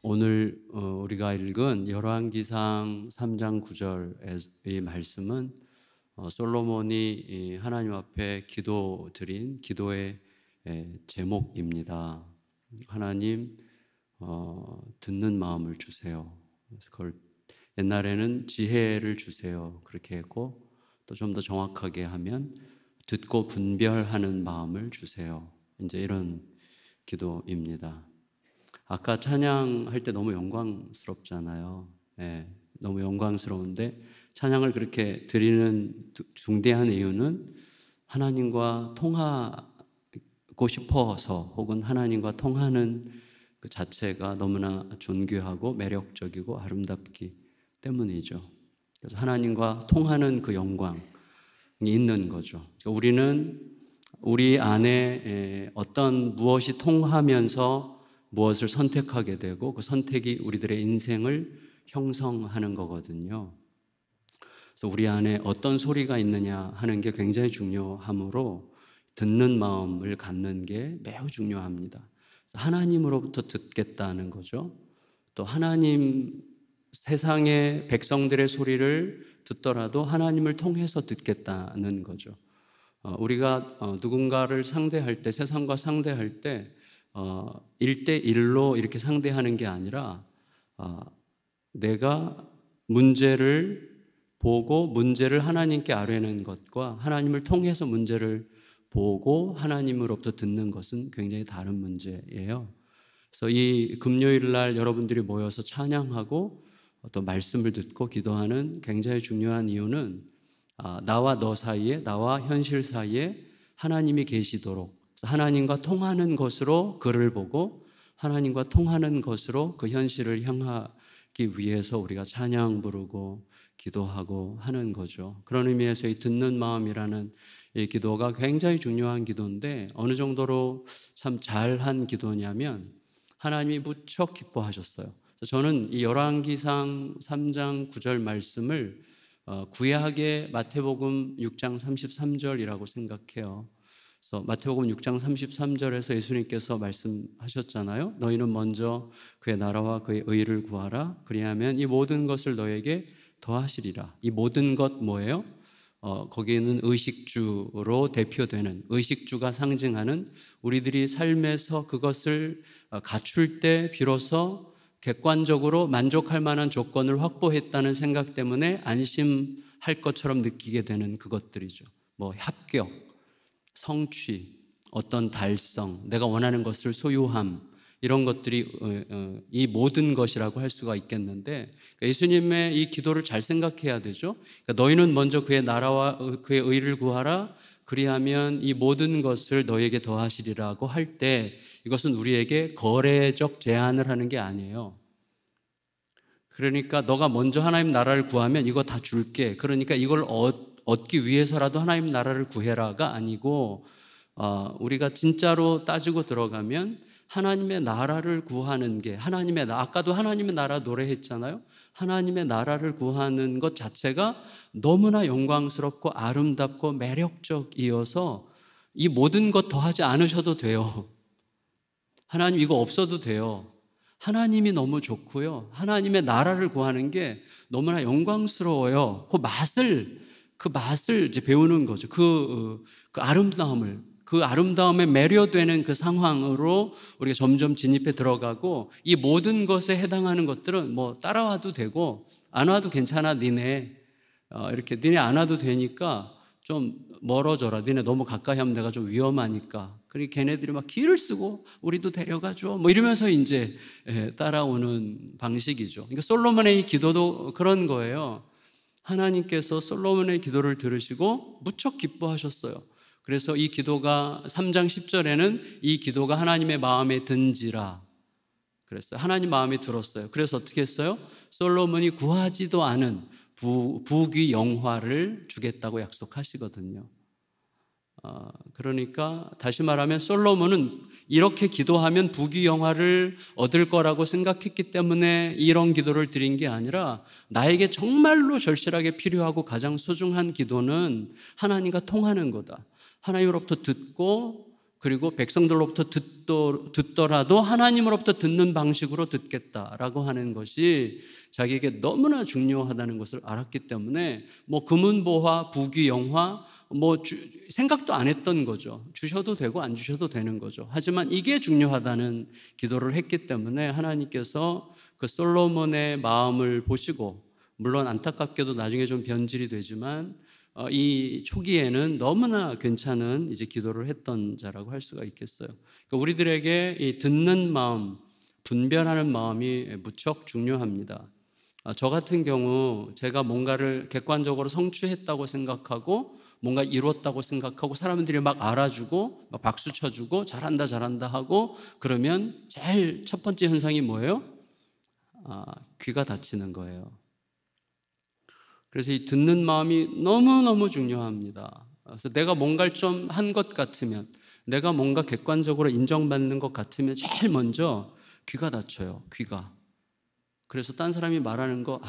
오늘 우리가 읽은 열왕기상 3장 9절의 말씀은 솔로몬이 하나님 앞에 기도드린 기도의 제목입니다. 하나님 듣는 마음을 주세요. 그걸 옛날에는 지혜를 주세요 그렇게 했고, 또 좀 더 정확하게 하면 듣고 분별하는 마음을 주세요. 이제 이런 기도입니다. 아까 찬양할 때 너무 영광스럽잖아요. 너무 영광스러운데 찬양을 그렇게 드리는 중대한 이유는 하나님과 통하고 싶어서, 혹은 하나님과 통하는 그 자체가 너무나 존귀하고 매력적이고 아름답기 때문이죠. 그래서 하나님과 통하는 그 영광이 있는 거죠. 우리는 우리 안에 어떤 무엇이 통하면서 무엇을 선택하게 되고, 그 선택이 우리들의 인생을 형성하는 거거든요. 그래서 우리 안에 어떤 소리가 있느냐 하는 게 굉장히 중요하므로 듣는 마음을 갖는 게 매우 중요합니다. 하나님으로부터 듣겠다는 거죠. 또 하나님, 세상의 백성들의 소리를 듣더라도 하나님을 통해서 듣겠다는 거죠. 우리가 누군가를 상대할 때, 세상과 상대할 때 1대1로 이렇게 상대하는 게 아니라 내가 문제를 보고 문제를 하나님께 아뢰는 것과 하나님을 통해서 문제를 보고 하나님으로부터 듣는 것은 굉장히 다른 문제예요. 그래서 이 금요일 날 여러분들이 모여서 찬양하고 또 말씀을 듣고 기도하는 굉장히 중요한 이유는 나와 너 사이에, 나와 현실 사이에 하나님이 계시도록, 하나님과 통하는 것으로 그를 보고 하나님과 통하는 것으로 그 현실을 향하기 위해서 우리가 찬양 부르고 기도하고 하는 거죠. 그런 의미에서 이 듣는 마음이라는 이 기도가 굉장히 중요한 기도인데, 어느 정도로 참 잘한 기도냐면 하나님이 무척 기뻐하셨어요. 저는 이 열왕기상 3장 9절 말씀을 구약의 마태복음 6장 33절이라고 생각해요. 그래서 마태복음 6장 33절에서 예수님께서 말씀하셨잖아요. 너희는 먼저 그의 나라와 그의 의를 구하라. 그리하면 이 모든 것을 너에게 더하시리라. 이 모든 것 뭐예요? 거기에는 의식주로 대표되는, 의식주가 상징하는 우리들이 삶에서 그것을 갖출 때 비로소 객관적으로 만족할 만한 조건을 확보했다는 생각 때문에 안심할 것처럼 느끼게 되는 그것들이죠. 뭐 합격, 성취, 어떤 달성, 내가 원하는 것을 소유함, 이런 것들이 이 모든 것이라고 할 수가 있겠는데, 예수님의 이 기도를 잘 생각해야 되죠. 그러니까 너희는 먼저 그의 나라와 그의 의를 구하라. 그리하면 이 모든 것을 너에게 더하시리라고 할 때, 이것은 우리에게 거래적 제안을 하는 게 아니에요. 그러니까 너가 먼저 하나님 나라를 구하면 이거 다 줄게, 그러니까 이걸 얻기 위해서라도 하나님 나라를 구해라가 아니고, 우리가 진짜로 따지고 들어가면 하나님의 나라를 구하는 게, 아까도 하나님의 나라 노래했잖아요. 하나님의 나라를 구하는 것 자체가 너무나 영광스럽고 아름답고 매력적이어서 이 모든 것 더하지 않으셔도 돼요. 하나님 이거 없어도 돼요. 하나님이 너무 좋고요, 하나님의 나라를 구하는 게 너무나 영광스러워요. 그 맛을 이제 배우는 거죠. 그 아름다움에 매료되는 그 상황으로 우리가 점점 진입해 들어가고, 이 모든 것에 해당하는 것들은 뭐 따라와도 되고 안 와도 괜찮아, 니네 안 와도 되니까 좀 멀어져라, 니네 너무 가까이 하면 내가 좀 위험하니까. 그리고 걔네들이 막 길을 쓰고 우리도 데려가줘 뭐 이러면서 이제 따라오는 방식이죠. 그러니까 솔로몬의 이 기도도 그런 거예요. 하나님께서 솔로몬의 기도를 들으시고 무척 기뻐하셨어요. 그래서 이 기도가 3장 10절에는 이 기도가 하나님의 마음에 든지라 그랬어요. 하나님 마음에 들었어요. 그래서 어떻게 했어요? 솔로몬이 구하지도 않은 부귀 영화를 주겠다고 약속하시거든요. 그러니까 다시 말하면 솔로몬은 이렇게 기도하면 부귀영화를 얻을 거라고 생각했기 때문에 이런 기도를 드린 게 아니라 나에게 정말로 절실하게 필요하고 가장 소중한 기도는 하나님과 통하는 거다. 하나님으로부터 듣고 그리고 백성들로부터 듣더라도 하나님으로부터 듣는 방식으로 듣겠다라고 하는 것이 자기에게 너무나 중요하다는 것을 알았기 때문에 뭐 금은보화, 부귀영화 생각도 안 했던 거죠. 주셔도 되고 안 주셔도 되는 거죠. 하지만 이게 중요하다는 기도를 했기 때문에 하나님께서 그 솔로몬의 마음을 보시고, 물론 안타깝게도 나중에 좀 변질이 되지만 이 초기에는 너무나 괜찮은 이제 기도를 했던 자라고 할 수가 있겠어요. 그러니까 우리들에게 이 듣는 마음, 분별하는 마음이 무척 중요합니다. 저 같은 경우 제가 뭔가를 객관적으로 성취했다고 생각하고 뭔가 이뤘다고 생각하고 사람들이 막 알아주고 막 박수 쳐주고 잘한다 잘한다 하고 그러면 제일 첫 번째 현상이 뭐예요? 귀가 닫히는 거예요. 그래서 이 듣는 마음이 너무너무 중요합니다. 그래서 내가 뭔가를 좀 한 것 같으면, 내가 뭔가 객관적으로 인정받는 것 같으면 제일 먼저 귀가 닫혀요. 귀가. 그래서 딴 사람이 말하는 거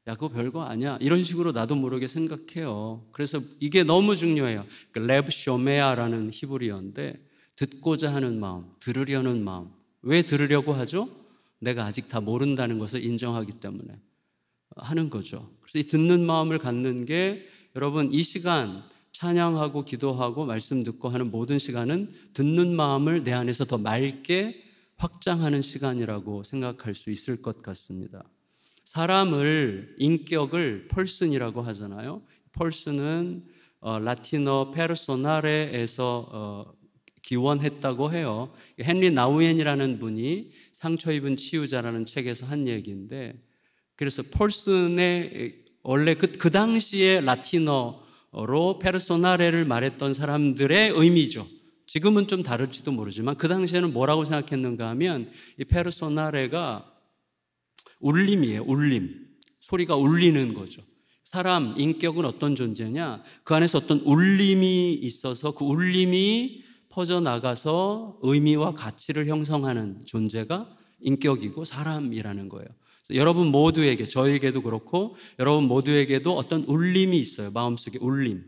야 그거 별거 아니야 이런 식으로 나도 모르게 생각해요. 그래서 이게 너무 중요해요. 레브 쇼메아라는 히브리어인데 듣고자 하는 마음, 들으려는 마음. 왜 들으려고 하죠? 내가 아직 다 모른다는 것을 인정하기 때문에 하는 거죠. 그래서 이 듣는 마음을 갖는 게 여러분 이 시간 찬양하고 기도하고 말씀 듣고 하는 모든 시간은 듣는 마음을 내 안에서 더 맑게 확장하는 시간이라고 생각할 수 있을 것 같습니다. 사람을, 인격을 펄슨이라고 하잖아요. 펄슨은 라틴어 페르소나레에서 기원했다고 해요. 헨리 나우엔이라는 분이 상처 입은 치유자라는 책에서 한 얘기인데, 그래서 펄슨의 원래 그 당시에 라틴어로 페르소나레를 말했던 사람들의 의미죠. 지금은 좀 다를지도 모르지만 그 당시에는 뭐라고 생각했는가 하면 이 페르소나레가 울림이에요. 울림. 소리가 울리는 거죠. 사람, 인격은 어떤 존재냐? 그 안에서 어떤 울림이 있어서 그 울림이 퍼져나가서 의미와 가치를 형성하는 존재가 인격이고 사람이라는 거예요. 여러분 모두에게, 저에게도 그렇고 여러분 모두에게도 어떤 울림이 있어요. 마음속에 울림.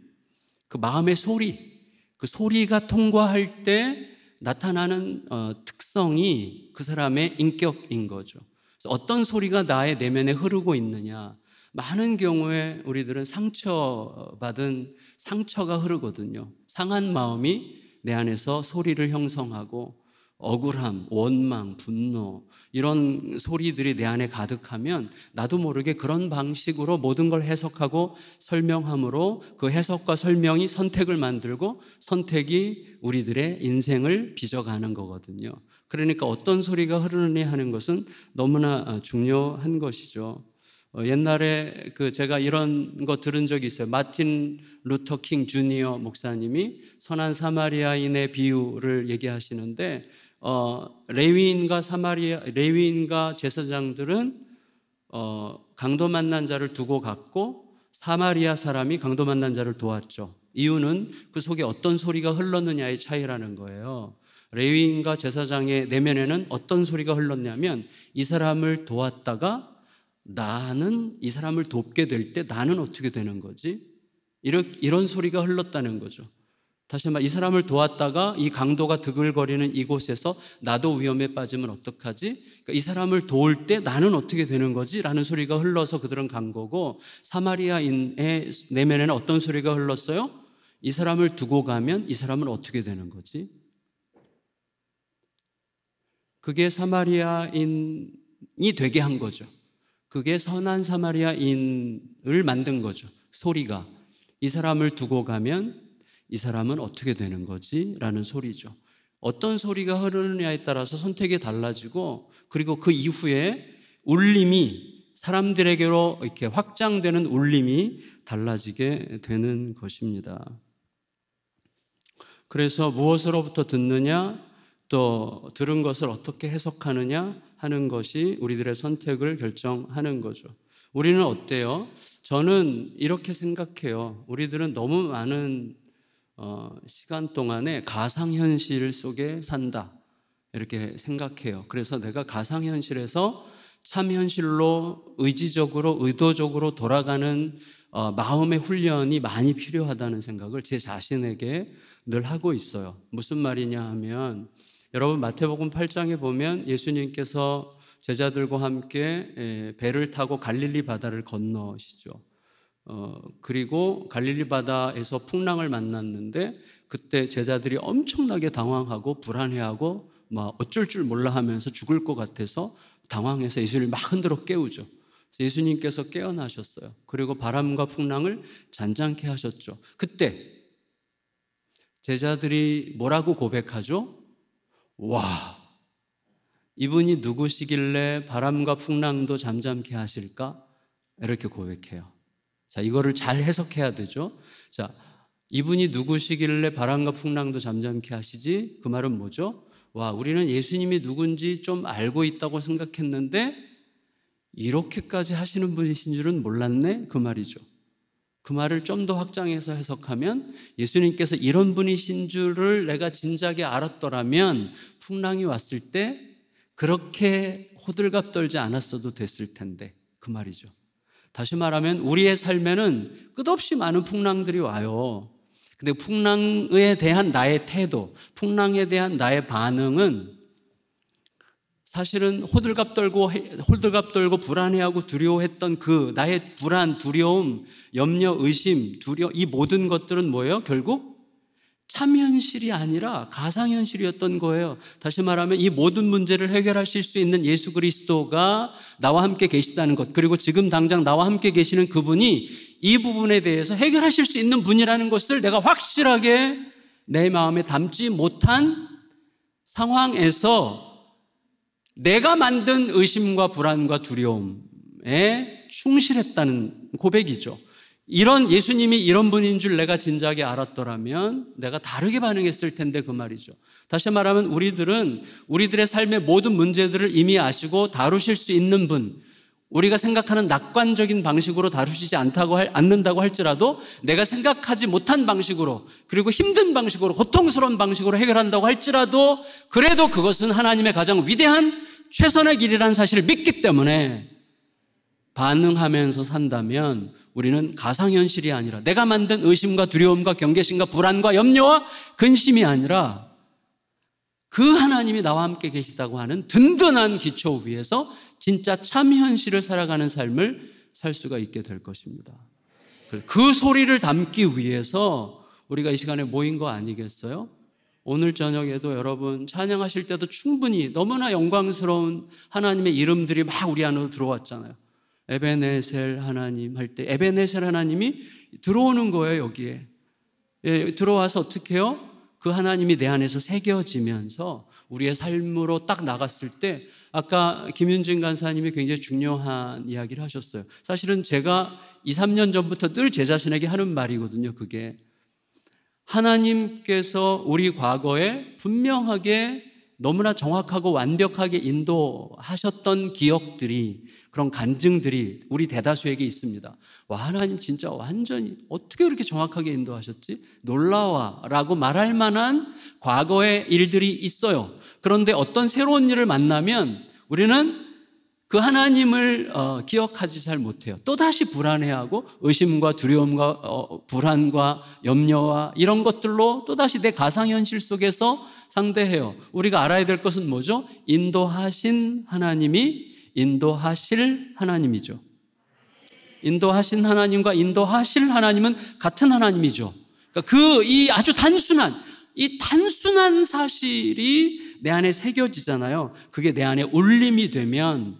그 마음의 소리, 그 소리가 통과할 때 나타나는 특성이 그 사람의 인격인 거죠. 어떤 소리가 나의 내면에 흐르고 있느냐. 많은 경우에 우리들은 상처받은 상처가 흐르거든요. 상한 마음이 내 안에서 소리를 형성하고 억울함, 원망, 분노 이런 소리들이 내 안에 가득하면 나도 모르게 그런 방식으로 모든 걸 해석하고 설명함으로 그 해석과 설명이 선택을 만들고 선택이 우리들의 인생을 빚어가는 거거든요. 그러니까 어떤 소리가 흐르느냐 하는 것은 너무나 중요한 것이죠. 옛날에 제가 이런 거 들은 적이 있어요. 마틴 루터 킹 주니어 목사님이 선한 사마리아인의 비유를 얘기하시는데 레위인과 제사장들은 강도 만난 자를 두고 갔고 사마리아 사람이 강도 만난 자를 도왔죠. 이유는 그 속에 어떤 소리가 흘렀느냐의 차이라는 거예요. 레위인과 제사장의 내면에는 어떤 소리가 흘렀냐면 이 사람을 도왔다가 나는 이 사람을 돕게 될 때 나는 어떻게 되는 거지? 이런 소리가 흘렀다는 거죠. 다시 말해 이 사람을 도왔다가 이 강도가 드글거리는 이곳에서 나도 위험에 빠지면 어떡하지? 그러니까 이 사람을 도울 때 나는 어떻게 되는 거지? 라는 소리가 흘러서 그들은 간 거고, 사마리아인의 내면에는 어떤 소리가 흘렀어요? 이 사람을 두고 가면 이 사람은 어떻게 되는 거지? 그게 사마리아인이 되게 한 거죠. 그게 선한 사마리아인을 만든 거죠. 소리가 이 사람을 두고 가면 이 사람은 어떻게 되는 거지? 라는 소리죠. 어떤 소리가 흐르느냐에 따라서 선택이 달라지고, 그리고 그 이후에 울림이 사람들에게로 이렇게 확장되는 울림이 달라지게 되는 것입니다. 그래서 무엇으로부터 듣느냐, 또 들은 것을 어떻게 해석하느냐 하는 것이 우리들의 선택을 결정하는 거죠. 우리는 어때요? 저는 이렇게 생각해요. 우리들은 너무 많은 시간 동안에 가상현실 속에 산다 이렇게 생각해요. 그래서 내가 가상현실에서 참현실로 의지적으로 의도적으로 돌아가는 마음의 훈련이 많이 필요하다는 생각을 제 자신에게 늘 하고 있어요. 무슨 말이냐 하면 여러분 마태복음 8장에 보면 예수님께서 제자들과 함께 배를 타고 갈릴리 바다를 건너시죠. 그리고 갈릴리 바다에서 풍랑을 만났는데 그때 제자들이 엄청나게 당황하고 불안해하고 막 어쩔 줄 몰라 하면서 죽을 것 같아서 당황해서 예수님을 막 흔들어 깨우죠. 그래서 예수님께서 깨어나셨어요. 그리고 바람과 풍랑을 잔잔케 하셨죠. 그때 제자들이 뭐라고 고백하죠? 와, 이분이 누구시길래 바람과 풍랑도 잠잠케 하실까? 이렇게 고백해요. 자, 이거를 잘 해석해야 되죠. 자, 이분이 누구시길래 바람과 풍랑도 잠잠케 하시지? 그 말은 뭐죠? 와, 우리는 예수님이 누군지 좀 알고 있다고 생각했는데 이렇게까지 하시는 분이신 줄은 몰랐네? 그 말이죠. 그 말을 좀 더 확장해서 해석하면 예수님께서 이런 분이신 줄을 내가 진작에 알았더라면 풍랑이 왔을 때 그렇게 호들갑 떨지 않았어도 됐을 텐데 그 말이죠. 다시 말하면 우리의 삶에는 끝없이 많은 풍랑들이 와요. 근데 풍랑에 대한 나의 태도, 풍랑에 대한 나의 반응은 사실은 호들갑 떨고 불안해하고 두려워했던 그 나의 불안, 두려움, 염려, 의심, 이 모든 것들은 뭐예요? 결국 참현실이 아니라 가상현실이었던 거예요. 다시 말하면 이 모든 문제를 해결하실 수 있는 예수 그리스도가 나와 함께 계시다는 것, 그리고 지금 당장 나와 함께 계시는 그분이 이 부분에 대해서 해결하실 수 있는 분이라는 것을 내가 확실하게 내 마음에 담지 못한 상황에서 내가 만든 의심과 불안과 두려움에 충실했다는 고백이죠. 이런 예수님이 이런 분인 줄 내가 진작에 알았더라면 내가 다르게 반응했을 텐데 그 말이죠. 다시 말하면 우리들은 우리들의 삶의 모든 문제들을 이미 아시고 다루실 수 있는 분, 우리가 생각하는 낙관적인 방식으로 다루시지 않는다고 할지라도 내가 생각하지 못한 방식으로, 그리고 힘든 방식으로, 고통스러운 방식으로 해결한다고 할지라도 그래도 그것은 하나님의 가장 위대한 최선의 길이라는 사실을 믿기 때문에 반응하면서 산다면 우리는 가상현실이 아니라 내가 만든 의심과 두려움과 경계심과 불안과 염려와 근심이 아니라 그 하나님이 나와 함께 계시다고 하는 든든한 기초 위에서 진짜 참현실을 살아가는 삶을 살 수가 있게 될 것입니다. 그 소리를 담기 위해서 우리가 이 시간에 모인 거 아니겠어요? 오늘 저녁에도 여러분 찬양하실 때도 충분히 너무나 영광스러운 하나님의 이름들이 막 우리 안으로 들어왔잖아요. 에베네셀 하나님 할 때 에베네셀 하나님이 들어오는 거예요. 여기에 들어와서 어떻게 해요? 그 하나님이 내 안에서 새겨지면서 우리의 삶으로 딱 나갔을 때 아까 김윤진 간사님이 굉장히 중요한 이야기를 하셨어요. 사실은 제가 2, 3년 전부터 늘 제 자신에게 하는 말이거든요. 그게 하나님께서 우리 과거에 분명하게 너무나 정확하고 완벽하게 인도하셨던 기억들이, 그런 간증들이 우리 대다수에게 있습니다. 와, 하나님 진짜 완전히 어떻게 그렇게 정확하게 인도하셨지? 놀라워 라고 말할 만한 과거의 일들이 있어요. 그런데 어떤 새로운 일을 만나면 우리는 그 하나님을 기억하지 잘 못해요. 또다시 불안해하고 의심과 두려움과 불안과 염려와 이런 것들로 또다시 내 가상현실 속에서 상대해요. 우리가 알아야 될 것은 뭐죠? 인도하신 하나님이 인도하실 하나님이죠. 인도하신 하나님과 인도하실 하나님은 같은 하나님이죠. 그러니까 이 아주 단순한 사실이 내 안에 새겨지잖아요. 그게 내 안에 울림이 되면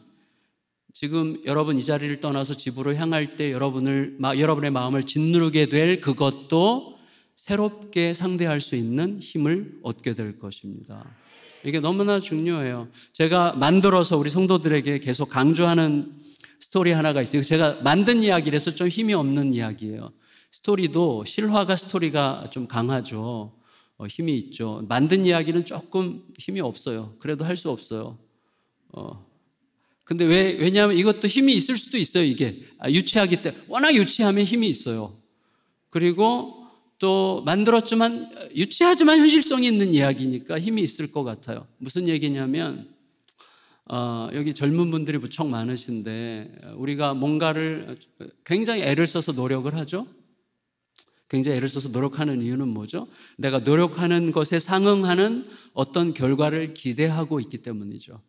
지금 여러분 이 자리를 떠나서 집으로 향할 때 여러분의 마음을 짓누르게 될 그것도 새롭게 상대할 수 있는 힘을 얻게 될 것입니다. 이게 너무나 중요해요. 제가 만들어서 우리 성도들에게 계속 강조하는 스토리 하나가 있어요. 제가 만든 이야기라서 좀 힘이 없는 이야기예요. 스토리도 실화가 스토리가 좀 강하죠. 힘이 있죠. 만든 이야기는 조금 힘이 없어요. 그래도 할 수 없어요. 근데 왜냐하면 이것도 힘이 있을 수도 있어요. 이게 유치하기 때문에 워낙 유치하면 힘이 있어요. 그리고 또 만들었지만 유치하지만 현실성이 있는 이야기니까 힘이 있을 것 같아요. 무슨 얘기냐면 여기 젊은 분들이 무척 많으신데 우리가 뭔가를 굉장히 애를 써서 노력을 하죠. 굉장히 애를 써서 노력하는 이유는 뭐죠? 내가 노력하는 것에 상응하는 어떤 결과를 기대하고 있기 때문이죠.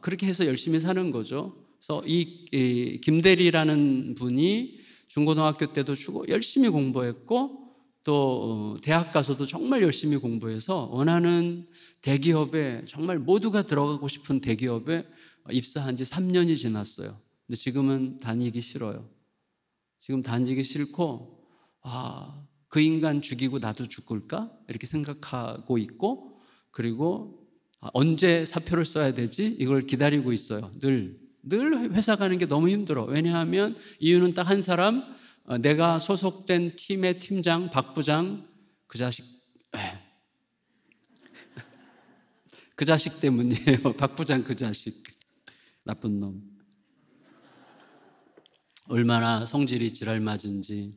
그렇게 해서 열심히 사는 거죠. 그래서 이 김대리라는 분이 중고등학교 때도 열심히 공부했고 또 대학 가서도 정말 열심히 공부해서 원하는 대기업에 정말 모두가 들어가고 싶은 대기업에 입사한 지 3년이 지났어요. 근데 지금은 다니기 싫어요. 지금 다니기 싫고 그 인간 죽이고 나도 죽을까? 이렇게 생각하고 있고 그리고 언제 사표를 써야 되지? 이걸 기다리고 있어요. 늘 회사 가는 게 너무 힘들어. 왜냐하면 이유는 딱 한 사람, 내가 소속된 팀의 팀장 박 부장 그 자식 그 자식 때문이에요. 박 부장 그 자식 나쁜 놈. 얼마나 성질이 지랄맞은지.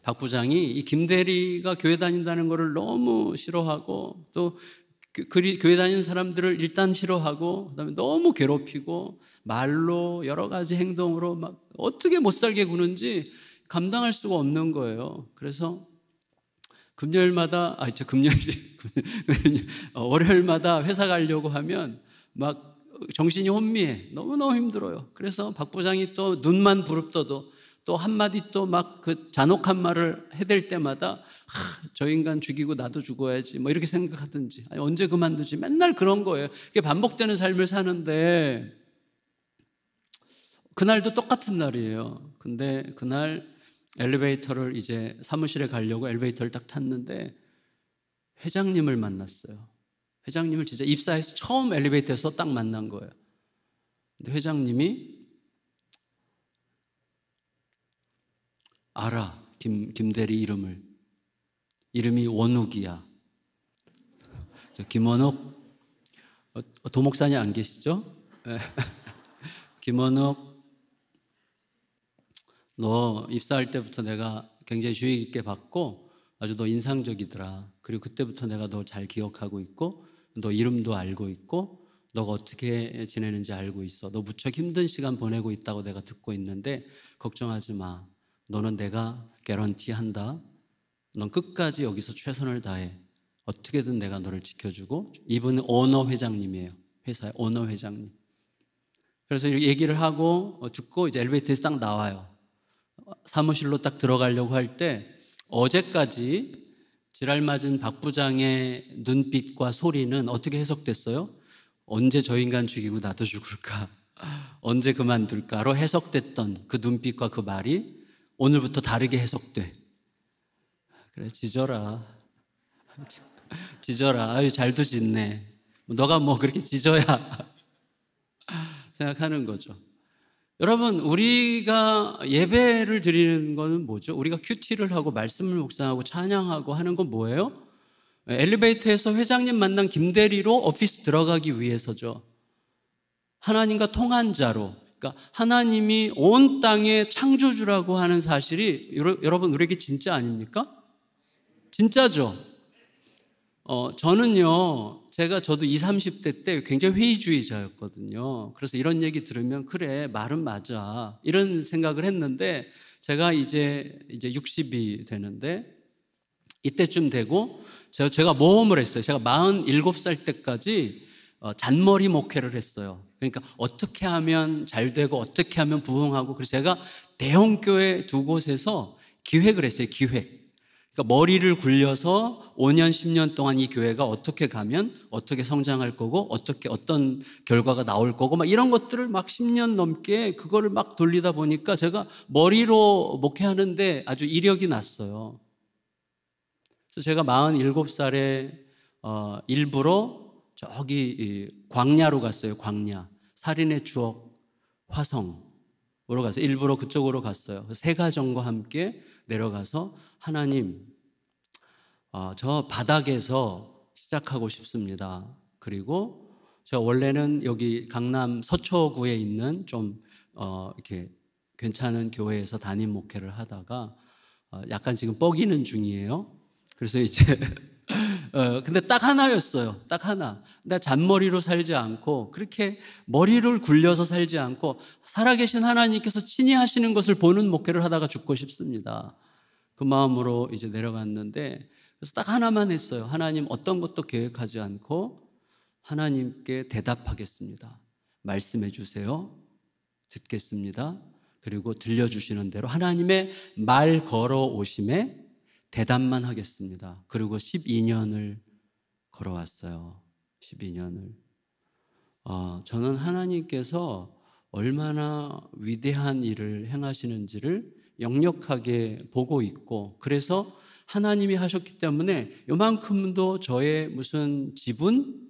박 부장이 이 김대리가 교회 다닌다는 것을 너무 싫어하고 또 교회 다니는 사람들을 일단 싫어하고 그다음에 너무 괴롭히고 말로 여러 가지 행동으로 막 어떻게 못 살게 구는지 감당할 수가 없는 거예요. 그래서 금요일마다 월요일마다 회사 가려고 하면 막 정신이 혼미해. 너무너무 힘들어요. 그래서 박 부장이 또 눈만 부릅떠도 또 한마디 또 막 그 잔혹한 말을 해댈 때마다 저 인간 죽이고 나도 죽어야지 뭐 이렇게 생각하든지 언제 그만두지 맨날 그런 거예요. 이게 반복되는 삶을 사는데 그날도 똑같은 날이에요. 근데 그날 엘리베이터를 이제 사무실에 가려고 엘리베이터를 딱 탔는데 회장님을 만났어요. 회장님을 진짜 입사해서 처음 엘리베이터에서 딱 만난 거예요. 근데 회장님이 알아. 김대리 이름이 원욱이야. 김원욱 도목산이 안 계시죠? 김원욱 너 입사할 때부터 내가 굉장히 주의 깊게 봤고 아주 너 인상적이더라. 그리고 그때부터 내가 너 잘 기억하고 있고 너 이름도 알고 있고 너가 어떻게 지내는지 알고 있어. 너 무척 힘든 시간 보내고 있다고 내가 듣고 있는데 걱정하지 마. 너는 내가 개런티 한다. 넌 끝까지 여기서 최선을 다해. 어떻게든 내가 너를 지켜주고. 이분은 오너 회장님이에요. 회사의 오너 회장님. 그래서 이렇게 얘기를 하고 듣고 이제 엘리베이터에서 딱 나와요. 사무실로 딱 들어가려고 할 때 어제까지 지랄맞은 박 부장의 눈빛과 소리는 어떻게 해석됐어요? 언제 저 인간 죽이고 나도 죽을까? 언제 그만둘까로 해석됐던 그 눈빛과 그 말이 오늘부터 다르게 해석돼. 그래 짖어라. 짖어라. 아유 잘도 짖네. 너가 뭐 그렇게 짖어야 생각하는 거죠. 여러분 우리가 예배를 드리는 거는 뭐죠? 우리가 큐티를 하고 말씀을 묵상하고 찬양하고 하는 건 뭐예요? 엘리베이터에서 회장님 만난 김대리로 오피스 들어가기 위해서죠. 하나님과 통한 자로. 그러니까 하나님이 온 땅의 창조주라고 하는 사실이 여러분 우리에게 진짜 아닙니까? 진짜죠. 저는요, 저도 20, 30대 때 굉장히 회의주의자였거든요. 그래서 이런 얘기 들으면 그래 말은 맞아 이런 생각을 했는데 제가 이제 60이 되는데 이때쯤 되고 제가 모험을 했어요. 제가 47살 때까지 잔머리 목회를 했어요. 그러니까 어떻게 하면 잘 되고 어떻게 하면 부흥하고 그래서 제가 대형교회 두 곳에서 기획을 했어요. 기획. 그러니까 머리를 굴려서 5년, 10년 동안 이 교회가 어떻게 가면 어떻게 성장할 거고 어떤 결과가 나올 거고 막 이런 것들을 막 10년 넘게 그거를 막 돌리다 보니까 제가 머리로 목회하는데 아주 이력이 났어요. 그래서 제가 47살에 일부러 저기 광야로 갔어요. 광야. 살인의 추억 화성으로 가서 일부러 그쪽으로 갔어요. 세가정과 함께 내려가서 하나님 저 바닥에서 시작하고 싶습니다. 그리고 저 원래는 여기 강남 서초구에 있는 좀 이렇게 괜찮은 교회에서 담임 목회를 하다가 약간 지금 뻐기는 중이에요. 그래서 이제 근데 딱 하나였어요. 딱 하나. 나 잔머리로 살지 않고 그렇게 머리를 굴려서 살지 않고 살아계신 하나님께서 친히 하시는 것을 보는 목회를 하다가 죽고 싶습니다. 그 마음으로 이제 내려갔는데, 그래서 딱 하나만 했어요. 하나님, 어떤 것도 계획하지 않고 하나님께 대답하겠습니다. 말씀해 주세요. 듣겠습니다. 그리고 들려주시는 대로 하나님의 말 걸어오심에 대답만 하겠습니다. 그리고 12년을 걸어왔어요. 12년을. 저는 하나님께서 얼마나 위대한 일을 행하시는지를 역력하게 보고 있고, 그래서 하나님이 하셨기 때문에 요만큼도 저의 무슨 지분,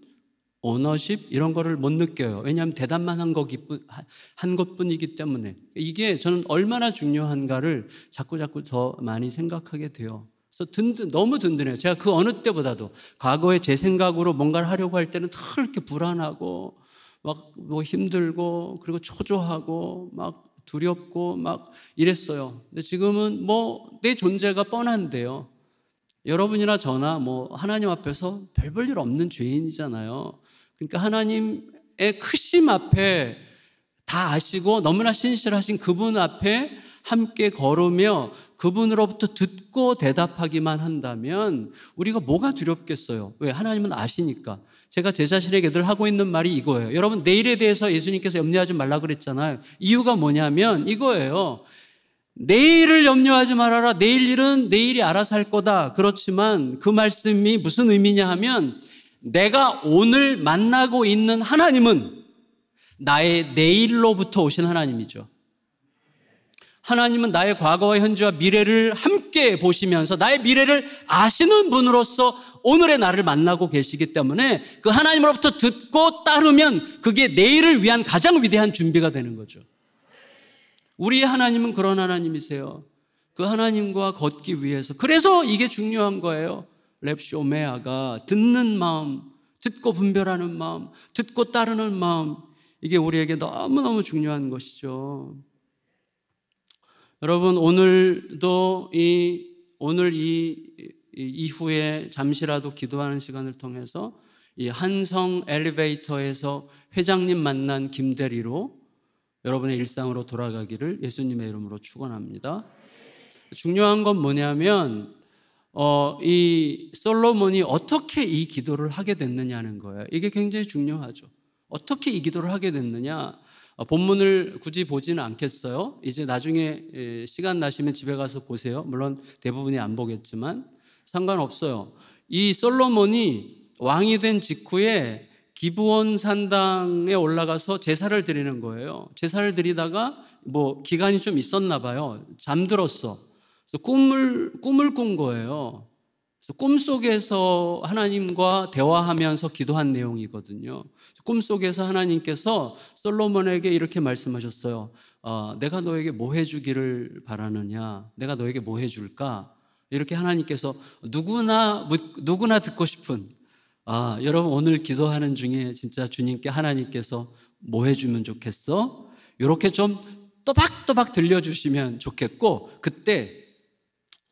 오너십 이런 거를 못 느껴요. 왜냐하면 대답만 한 것뿐이기 때문에. 이게 저는 얼마나 중요한가를 자꾸 더 많이 생각하게 돼요. 그래서 너무 든든해요. 제가 그 어느 때보다도 과거에 제 생각으로 뭔가를 하려고 할 때는 다 이렇게 불안하고 막 뭐 힘들고 그리고 초조하고 막 두렵고 막 이랬어요. 근데 지금은 뭐 내 존재가 뻔한데요. 여러분이나 저나 뭐 하나님 앞에서 별 볼 일 없는 죄인이잖아요. 그러니까 하나님의 크심 앞에 다 아시고 너무나 신실하신 그분 앞에 함께 걸으며 그분으로부터 듣고 대답하기만 한다면 우리가 뭐가 두렵겠어요? 왜? 하나님은 아시니까. 제가 제 자신에게 늘 하고 있는 말이 이거예요. 여러분, 내일에 대해서 예수님께서 염려하지 말라 그랬잖아요. 이유가 뭐냐면 이거예요. 내일을 염려하지 말아라. 내일 일은 내일이 알아서 할 거다. 그렇지만 그 말씀이 무슨 의미냐 하면 내가 오늘 만나고 있는 하나님은 나의 내일로부터 오신 하나님이죠. 하나님은 나의 과거와 현재와 미래를 함께 보시면서 나의 미래를 아시는 분으로서 오늘의 나를 만나고 계시기 때문에 그 하나님으로부터 듣고 따르면 그게 내일을 위한 가장 위대한 준비가 되는 거죠. 우리의 하나님은 그런 하나님이세요. 그 하나님과 걷기 위해서. 그래서 이게 중요한 거예요. 렙쇼메아가 듣는 마음, 듣고 분별하는 마음, 듣고 따르는 마음, 이게 우리에게 너무너무 중요한 것이죠. 여러분, 오늘도 오늘 이후에 잠시라도 기도하는 시간을 통해서 이 한성 엘리베이터에서 회장님 만난 김대리로 여러분의 일상으로 돌아가기를 예수님의 이름으로 축원합니다. 중요한 건 뭐냐면 이 솔로몬이 어떻게 이 기도를 하게 됐느냐는 거예요. 이게 굉장히 중요하죠. 어떻게 이 기도를 하게 됐느냐? 본문을 굳이 보지는 않겠어요. 이제 나중에 시간 나시면 집에 가서 보세요. 물론 대부분이 안 보겠지만 상관없어요. 이 솔로몬이 왕이 된 직후에 기브온 산당에 올라가서 제사를 드리는 거예요. 제사를 드리다가 뭐 기간이 좀 있었나 봐요. 잠들었어. 그래서 꿈을 꾼 거예요. 그래서 꿈속에서 하나님과 대화하면서 기도한 내용이거든요. 꿈속에서 하나님께서 솔로몬에게 이렇게 말씀하셨어요. 내가 너에게 뭐 해주기를 바라느냐? 내가 너에게 뭐 해줄까? 이렇게 하나님께서 누구나 듣고 싶은, 여러분 오늘 기도하는 중에 진짜 주님께 하나님께서 뭐 해주면 좋겠어? 이렇게 좀 또박또박 들려주시면 좋겠고, 그때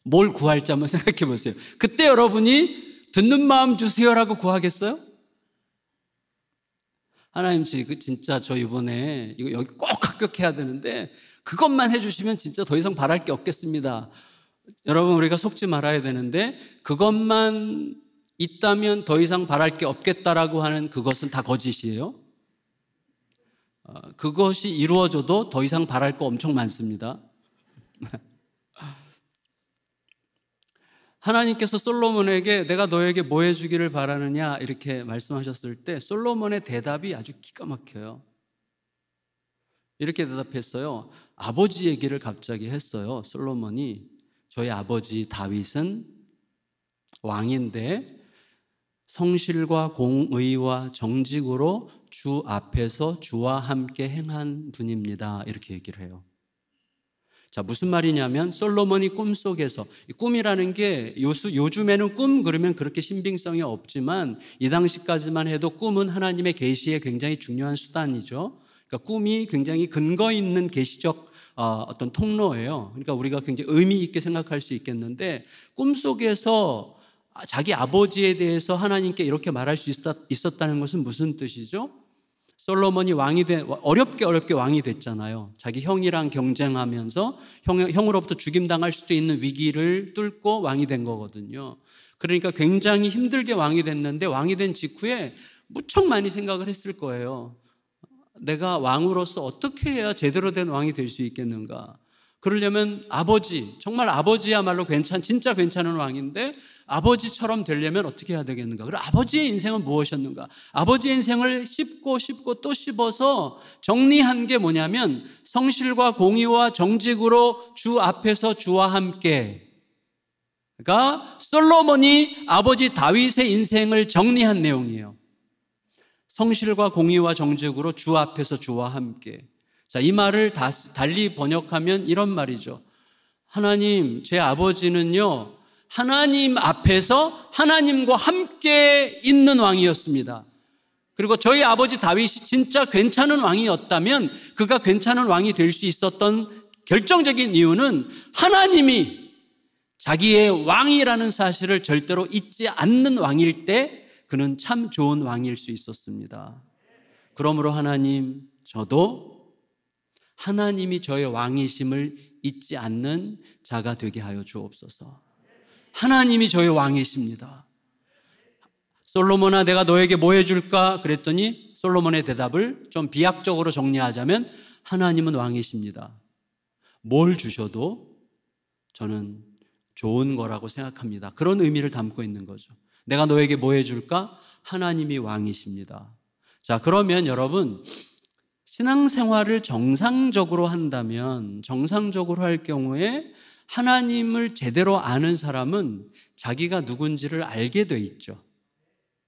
뭘 구할지 한번 생각해 보세요. 그때 여러분이 듣는 마음 주세요라고 구하겠어요? 하나님, 진짜 저 이번에 이거 여기 꼭 합격해야 되는데 그것만 해주시면 진짜 더 이상 바랄 게 없겠습니다. 여러분, 우리가 속지 말아야 되는데 그것만 있다면 더 이상 바랄 게 없겠다라고 하는 그것은 다 거짓이에요. 그것이 이루어져도 더 이상 바랄 거 엄청 많습니다. 하나님께서 솔로몬에게 내가 너에게 뭐 해주기를 바라느냐 이렇게 말씀하셨을 때 솔로몬의 대답이 아주 기가 막혀요. 이렇게 대답했어요. 아버지 얘기를 갑자기 했어요. 솔로몬이 저희 아버지 다윗은 왕인데 성실과 공의와 정직으로 주 앞에서 주와 함께 행한 분입니다. 이렇게 얘기를 해요. 자, 무슨 말이냐면 솔로몬이 꿈속에서, 이 꿈이라는 게 요즘에는 꿈 그러면 그렇게 신빙성이 없지만 이 당시까지만 해도 꿈은 하나님의 계시에 굉장히 중요한 수단이죠. 그러니까 꿈이 굉장히 근거 있는 계시적 어떤 통로예요. 그러니까 우리가 굉장히 의미 있게 생각할 수 있겠는데, 꿈속에서 자기 아버지에 대해서 하나님께 이렇게 말할 수 있었다는 것은 무슨 뜻이죠? 솔로몬이 어렵게 왕이 됐잖아요. 자기 형이랑 경쟁하면서 형으로부터 죽임당할 수도 있는 위기를 뚫고 왕이 된 거거든요. 그러니까 굉장히 힘들게 왕이 됐는데, 왕이 된 직후에 무척 많이 생각을 했을 거예요. 내가 왕으로서 어떻게 해야 제대로 된 왕이 될 수 있겠는가? 그러려면 정말 아버지야말로 진짜 괜찮은 왕인데, 아버지처럼 되려면 어떻게 해야 되겠는가? 그리고 아버지의 인생은 무엇이었는가? 아버지의 인생을 씹고 또 씹어서 정리한 게 뭐냐면, 성실과 공의와 정직으로 주 앞에서 주와 함께. 그러니까 솔로몬이 아버지 다윗의 인생을 정리한 내용이에요. 성실과 공의와 정직으로 주 앞에서 주와 함께. 자, 이 말을 달리 번역하면 이런 말이죠. 하나님, 제 아버지는요, 하나님 앞에서 하나님과 함께 있는 왕이었습니다. 그리고 저희 아버지 다윗이 진짜 괜찮은 왕이었다면, 그가 괜찮은 왕이 될 수 있었던 결정적인 이유는 하나님이 자기의 왕이라는 사실을 절대로 잊지 않는 왕일 때 그는 참 좋은 왕일 수 있었습니다. 그러므로 하나님, 저도 하나님이 저의 왕이심을 잊지 않는 자가 되게 하여 주옵소서. 하나님이 저의 왕이십니다. 솔로몬아, 내가 너에게 뭐 해줄까? 그랬더니 솔로몬의 대답을 좀 비약적으로 정리하자면, 하나님은 왕이십니다. 뭘 주셔도 저는 좋은 거라고 생각합니다. 그런 의미를 담고 있는 거죠. 내가 너에게 뭐 해줄까? 하나님이 왕이십니다. 자, 그러면 여러분, 신앙생활을 정상적으로 한다면, 정상적으로 할 경우에 하나님을 제대로 아는 사람은 자기가 누군지를 알게 돼 있죠.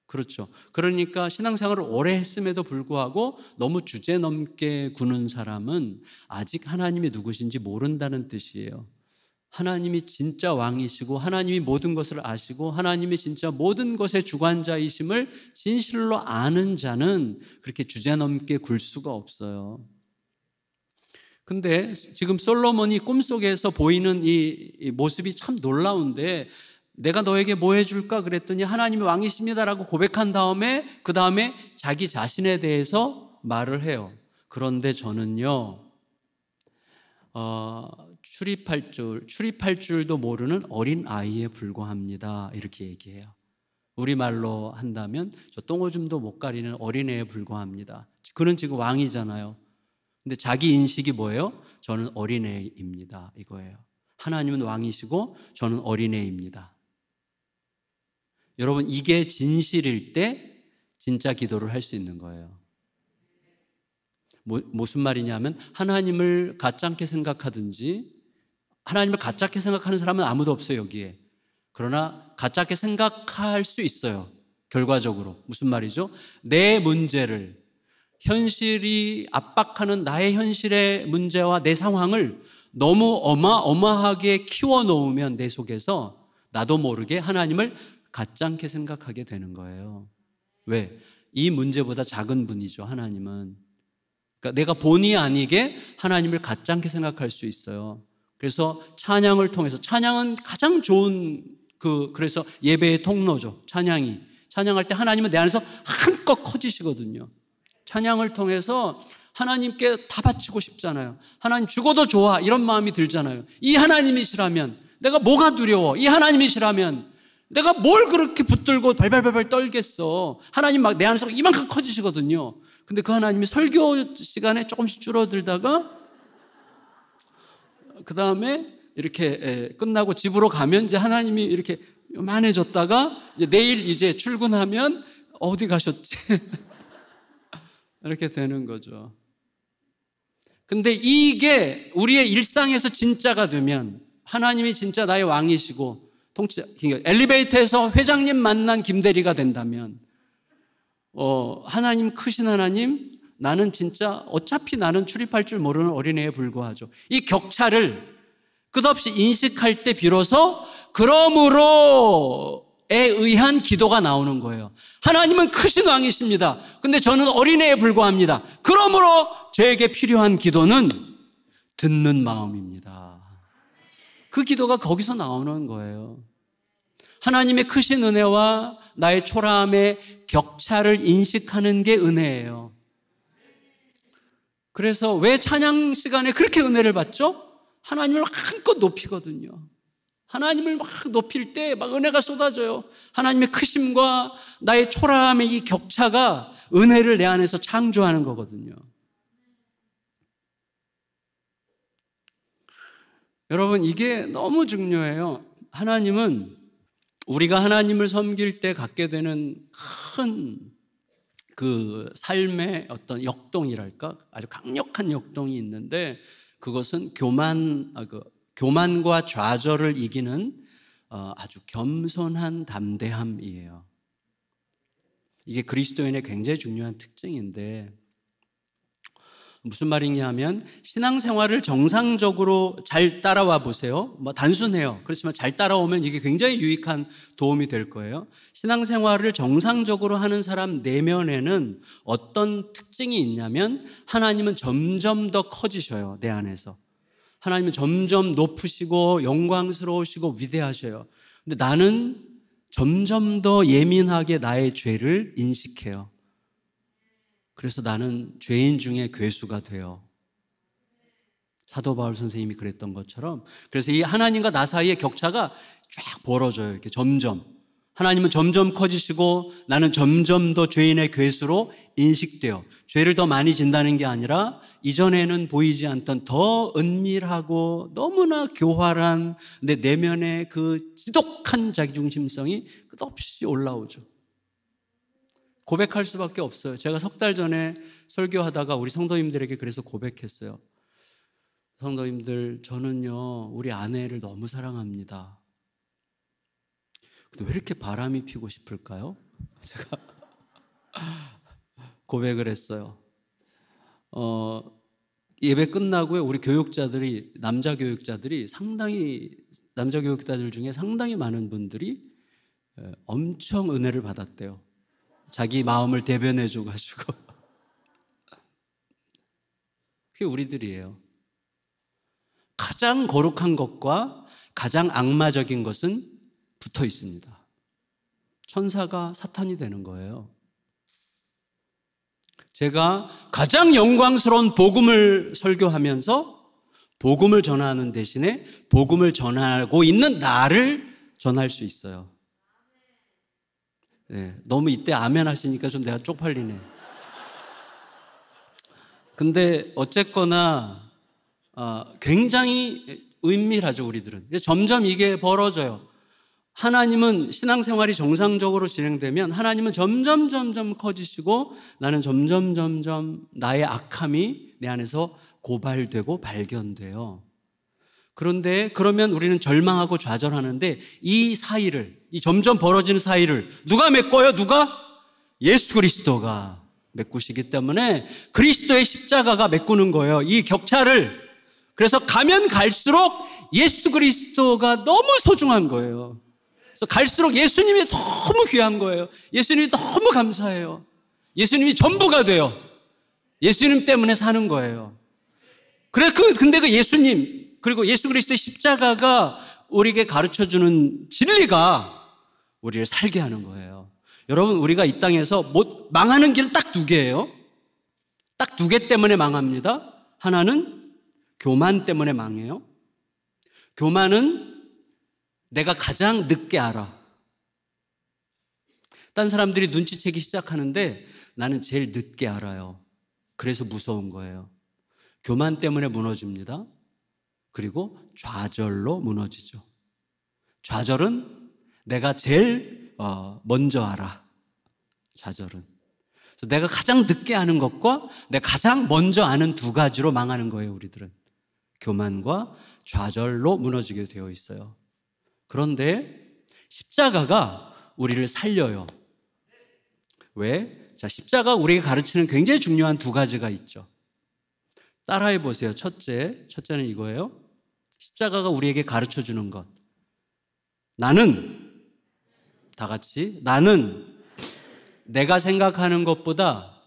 그렇죠. 그러니까 신앙생활을 오래 했음에도 불구하고 너무 주제넘게 구는 사람은 아직 하나님이 누구신지 모른다는 뜻이에요. 하나님이 진짜 왕이시고, 하나님이 모든 것을 아시고, 하나님이 진짜 모든 것의 주관자이심을 진실로 아는 자는 그렇게 주제넘게 굴 수가 없어요. 근데 지금 솔로몬이 꿈속에서 보이는 이 모습이 참 놀라운데, 내가 너에게 뭐 해줄까? 그랬더니 하나님이 왕이십니다라고 고백한 다음에, 그 다음에 자기 자신에 대해서 말을 해요. 그런데 저는요, 출입할 줄도 모르는 어린 아이에 불과합니다. 이렇게 얘기해요. 우리말로 한다면 저 똥오줌도 못 가리는 어린애에 불과합니다. 그는 지금 왕이잖아요. 근데 자기 인식이 뭐예요? 저는 어린애입니다. 이거예요. 하나님은 왕이시고 저는 어린애입니다. 여러분, 이게 진실일 때 진짜 기도를 할 수 있는 거예요. 무슨 말이냐면, 하나님을 가짜게 생각하든지, 하나님을 가짜게 생각하는 사람은 아무도 없어요, 여기에. 그러나 가짜게 생각할 수 있어요, 결과적으로. 무슨 말이죠? 내 문제를, 현실이 압박하는 나의 현실의 문제와 내 상황을 너무 어마어마하게 키워놓으면 내 속에서 나도 모르게 하나님을 가짜게 생각하게 되는 거예요. 왜? 이 문제보다 작은 분이죠, 하나님은. 그러니까 내가 본의 아니게 하나님을 가짜게 생각할 수 있어요. 그래서 찬양을 통해서, 찬양은 가장 좋은 그래서 예배의 통로죠. 찬양할 때 하나님은 내 안에서 한껏 커지시거든요. 찬양을 통해서 하나님께 다 바치고 싶잖아요. 하나님 죽어도 좋아, 이런 마음이 들잖아요. 이 하나님이시라면 내가 뭐가 두려워? 이 하나님이시라면 내가 뭘 그렇게 붙들고 발발발발 떨겠어? 하나님 막 내 안에서 이만큼 커지시거든요. 근데 그 하나님이 설교 시간에 조금씩 줄어들다가 그 다음에 이렇게 끝나고 집으로 가면 이제 하나님이 이렇게 요만해졌다가 이제 내일 이제 출근하면 어디 가셨지? 이렇게 되는 거죠. 근데 이게 우리의 일상에서 진짜가 되면, 하나님이 진짜 나의 왕이시고 엘리베이터에서 회장님 만난 김대리가 된다면, 하나님 크신 하나님, 나는 진짜 어차피 나는 출입할 줄 모르는 어린애에 불과하죠. 이 격차를 끝없이 인식할 때 비로소 그러므로에 의한 기도가 나오는 거예요. 하나님은 크신 왕이십니다. 근데 저는 어린애에 불과합니다. 그러므로 저에게 필요한 기도는 듣는 마음입니다. 그 기도가 거기서 나오는 거예요. 하나님의 크신 은혜와 나의 초라함의 격차를 인식하는 게 은혜예요. 그래서 왜 찬양 시간에 그렇게 은혜를 받죠? 하나님을 한껏 높이거든요. 하나님을 막 높일 때 막 은혜가 쏟아져요. 하나님의 크심과 나의 초라함의 이 격차가 은혜를 내 안에서 창조하는 거거든요. 여러분, 이게 너무 중요해요. 하나님은 우리가 하나님을 섬길 때 갖게 되는 큰 그 삶의 어떤 역동이랄까? 아주 강력한 역동이 있는데 그것은 교만과 좌절을 이기는 아주 겸손한 담대함이에요. 이게 그리스도인의 굉장히 중요한 특징인데 무슨 말이냐 하면 신앙생활을 정상적으로 잘 따라와 보세요. 단순해요. 그렇지만 잘 따라오면 이게 굉장히 유익한 도움이 될 거예요. 신앙생활을 정상적으로 하는 사람 내면에는 어떤 특징이 있냐면 하나님은 점점 더 커지셔요. 내 안에서. 하나님은 점점 높으시고 영광스러우시고 위대하셔요. 근데 나는 점점 더 예민하게 나의 죄를 인식해요. 그래서 나는 죄인 중에 괴수가 돼요. 사도 바울 선생님이 그랬던 것처럼. 그래서 이 하나님과 나 사이의 격차가 쫙 벌어져요. 이렇게 점점. 하나님은 점점 커지시고 나는 점점 더 죄인의 괴수로 인식돼요. 죄를 더 많이 짓는다는 게 아니라 이전에는 보이지 않던 더 은밀하고 너무나 교활한 내 내면의 그 지독한 자기중심성이 끝없이 올라오죠. 고백할 수밖에 없어요. 제가 석 달 전에 설교하다가 우리 성도님들에게 그래서 고백했어요. 성도님들, 저는요 우리 아내를 너무 사랑합니다. 근데 왜 이렇게 바람이 피고 싶을까요? 제가 고백을 했어요. 예배 끝나고요 우리 교육자들이 남자 교육자들 중에 상당히 많은 분들이 엄청 은혜를 받았대요. 자기 마음을 대변해 줘가지고. 그게 우리들이에요. 가장 거룩한 것과 가장 악마적인 것은 붙어 있습니다. 천사가 사탄이 되는 거예요. 제가 가장 영광스러운 복음을 설교하면서 복음을 전하는 대신에 복음을 전하고 있는 나를 전할 수 있어요. 네, 너무 이때 아멘 하시니까 좀 내가 쪽팔리네. 근데 어쨌거나 굉장히 은밀하죠, 우리들은. 점점 이게 벌어져요. 하나님은 신앙생활이 정상적으로 진행되면 하나님은 점점 커지시고 나는 점점 나의 악함이 내 안에서 고발되고 발견돼요. 그런데 그러면 우리는 절망하고 좌절하는데 이 점점 벌어지는 사이를 누가 메꿔요? 예수 그리스도가 메꾸시기 때문에 그리스도의 십자가가 메꾸는 거예요. 이 격차를. 그래서 가면 갈수록 예수 그리스도가 너무 소중한 거예요. 그래서 갈수록 예수님이 너무 귀한 거예요. 예수님이 너무 감사해요. 예수님이 전부가 돼요. 예수님 때문에 사는 거예요. 근데 그 예수님 그리고 예수 그리스도의 십자가가 우리에게 가르쳐주는 진리가 우리를 살게 하는 거예요. 여러분, 우리가 이 땅에서 망하는 길은 딱 두 개예요. 딱 두 개 때문에 망합니다. 하나는 교만 때문에 망해요. 교만은 내가 가장 늦게 알아. 딴 사람들이 눈치채기 시작하는데 나는 제일 늦게 알아요. 그래서 무서운 거예요. 교만 때문에 무너집니다. 그리고 좌절로 무너지죠. 좌절은 내가 제일 먼저 알아. 좌절은. 그래서 내가 가장 늦게 아는 것과 내가 가장 먼저 아는 두 가지로 망하는 거예요, 우리들은. 교만과 좌절로 무너지게 되어 있어요. 그런데 십자가가 우리를 살려요. 왜? 자, 십자가 우리에게 가르치는 굉장히 중요한 두 가지가 있죠. 따라해 보세요. 첫째는 이거예요. 십자가가 우리에게 가르쳐 주는 것. 나는 내가 생각하는 것보다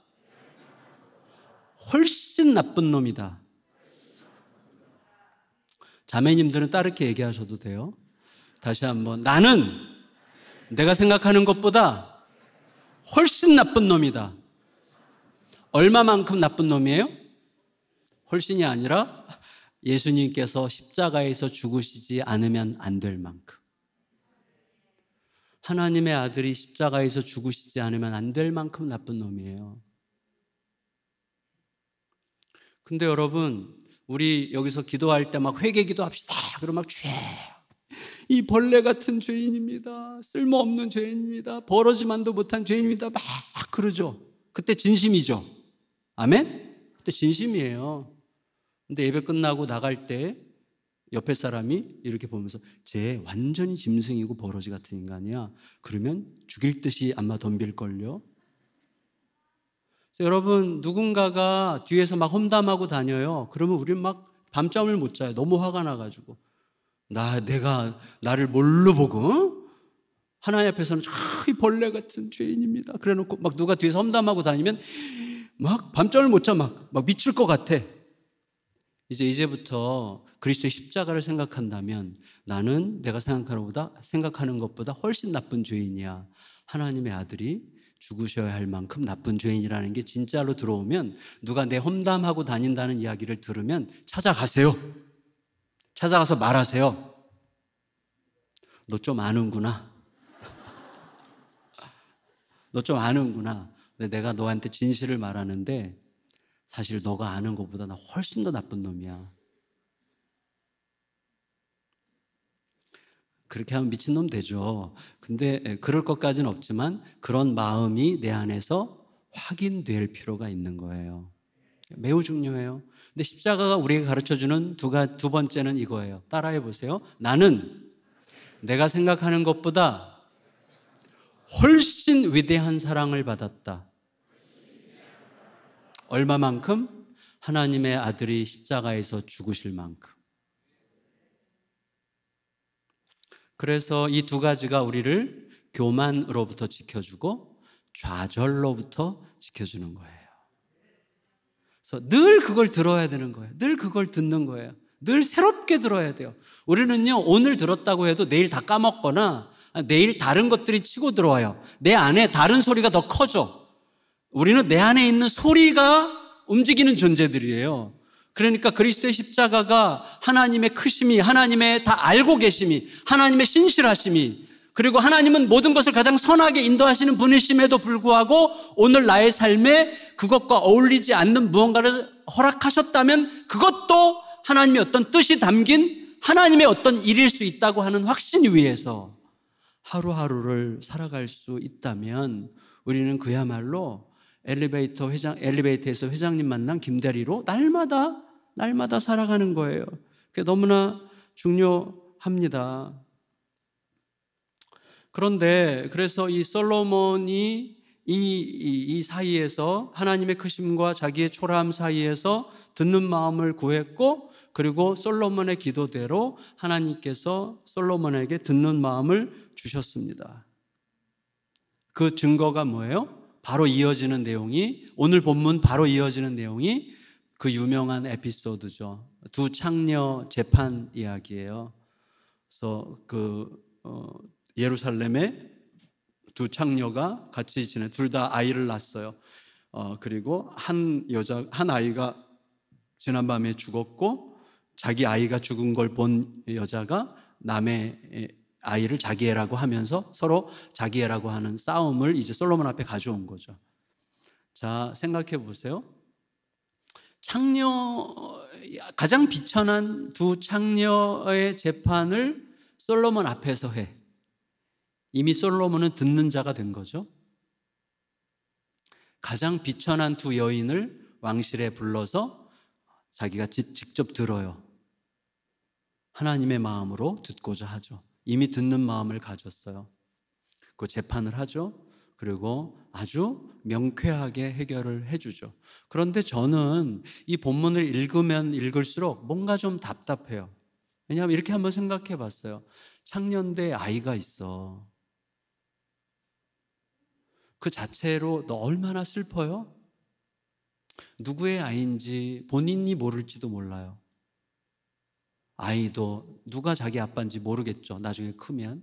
훨씬 나쁜 놈이다. 자매님들은 따르게 얘기하셔도 돼요. 다시 한번. 나는 내가 생각하는 것보다 훨씬 나쁜 놈이다. 얼마만큼 나쁜 놈이에요? 훨씬이 아니라 예수님께서 십자가에서 죽으시지 않으면 안 될 만큼. 하나님의 아들이 십자가에서 죽으시지 않으면 안 될 만큼 나쁜 놈이에요. 근데 여러분, 우리 여기서 기도할 때 막 회개 기도합시다. 그러면 막 이 벌레 같은 죄인입니다. 쓸모없는 죄인입니다. 벌어지만도 못한 죄인입니다. 막 그러죠. 그때 진심이죠. 아멘? 그때 진심이에요. 근데 예배 끝나고 나갈 때 옆에 사람이 이렇게 보면서 쟤 완전히 짐승이고 버러지 같은 인간이야. 그러면 죽일 듯이 아마 덤빌걸요. 여러분, 누군가가 뒤에서 막 험담하고 다녀요. 그러면 우리는 막 밤잠을 못 자요. 너무 화가 나가지고. 내가 나를 뭘로 보고? 하나님 앞에서는 이 벌레 같은 죄인입니다. 그래 놓고 막 누가 뒤에서 험담하고 다니면 막 밤잠을 못 자. 막 미칠 것 같아. 이제부터 그리스도의 십자가를 생각한다면 나는 내가 생각하는 것보다 훨씬 나쁜 죄인이야. 하나님의 아들이 죽으셔야 할 만큼 나쁜 죄인이라는 게 진짜로 들어오면 누가 내 험담하고 다닌다는 이야기를 들으면 찾아가세요. 찾아가서 말하세요. 너 좀 아는구나. 너 좀 아는구나. 근데 내가 너한테 진실을 말하는데 사실 너가 아는 것보다 나 훨씬 더 나쁜 놈이야. 그렇게 하면 미친놈 되죠. 근데 그럴 것까지는 없지만 그런 마음이 내 안에서 확인될 필요가 있는 거예요. 매우 중요해요. 근데 십자가가 우리에게 가르쳐주는 두 번째는 이거예요. 따라해 보세요. 나는 내가 생각하는 것보다 훨씬 위대한 사랑을 받았다. 얼마만큼? 하나님의 아들이 십자가에서 죽으실 만큼. 그래서 이 두 가지가 우리를 교만으로부터 지켜주고 좌절로부터 지켜주는 거예요. 그래서 늘 그걸 들어야 되는 거예요. 늘 그걸 듣는 거예요. 늘 새롭게 들어야 돼요. 우리는요, 오늘 들었다고 해도 내일 다 까먹거나 내일 다른 것들이 치고 들어와요. 내 안에 다른 소리가 더 커져. 우리는 내 안에 있는 소리가 움직이는 존재들이에요. 그러니까 그리스도의 십자가가 하나님의 크심이, 하나님의 다 알고 계심이, 하나님의 신실하심이, 그리고 하나님은 모든 것을 가장 선하게 인도하시는 분이심에도 불구하고 오늘 나의 삶에 그것과 어울리지 않는 무언가를 허락하셨다면 그것도 하나님의 어떤 뜻이 담긴 하나님의 어떤 일일 수 있다고 하는 확신 위에서 하루하루를 살아갈 수 있다면 우리는 그야말로 엘리베이터에서 회장님 만난 김대리로 날마다 살아가는 거예요. 그게 너무나 중요합니다. 그런데 그래서 이 솔로몬이 이 사이에서 하나님의 크심과 자기의 초라함 사이에서 듣는 마음을 구했고, 그리고 솔로몬의 기도대로 하나님께서 솔로몬에게 듣는 마음을 주셨습니다. 그 증거가 뭐예요? 바로 이어지는 내용이, 오늘 본문 바로 이어지는 내용이 그 유명한 에피소드죠. 두 창녀 재판 이야기예요. 그래서 예루살렘에 두 창녀가 같이 둘 다 아이를 낳았어요. 그리고 한 아이가 지난밤에 죽었고, 자기 아이가 죽은 걸 본 여자가 남의 아이를 자기 애라고 하면서 서로 자기 애라고 하는 싸움을 이제 솔로몬 앞에 가져온 거죠. 자, 생각해 보세요. 가장 비천한 두 창녀의 재판을 솔로몬 앞에서 해. 이미 솔로몬은 듣는 자가 된 거죠. 가장 비천한 두 여인을 왕실에 불러서 자기가 직접 들어요. 하나님의 마음으로 듣고자 하죠. 이미 듣는 마음을 가졌어요. 그 재판을 하죠. 그리고 아주 명쾌하게 해결을 해주죠. 그런데 저는 이 본문을 읽으면 읽을수록 뭔가 좀 답답해요. 왜냐하면 이렇게 한번 생각해 봤어요. 창년대 아이가 있어. 그 자체로 너 얼마나 슬퍼요? 누구의 아이인지 본인이 모를지도 몰라요. 아이도 누가 자기 아빠인지 모르겠죠. 나중에 크면.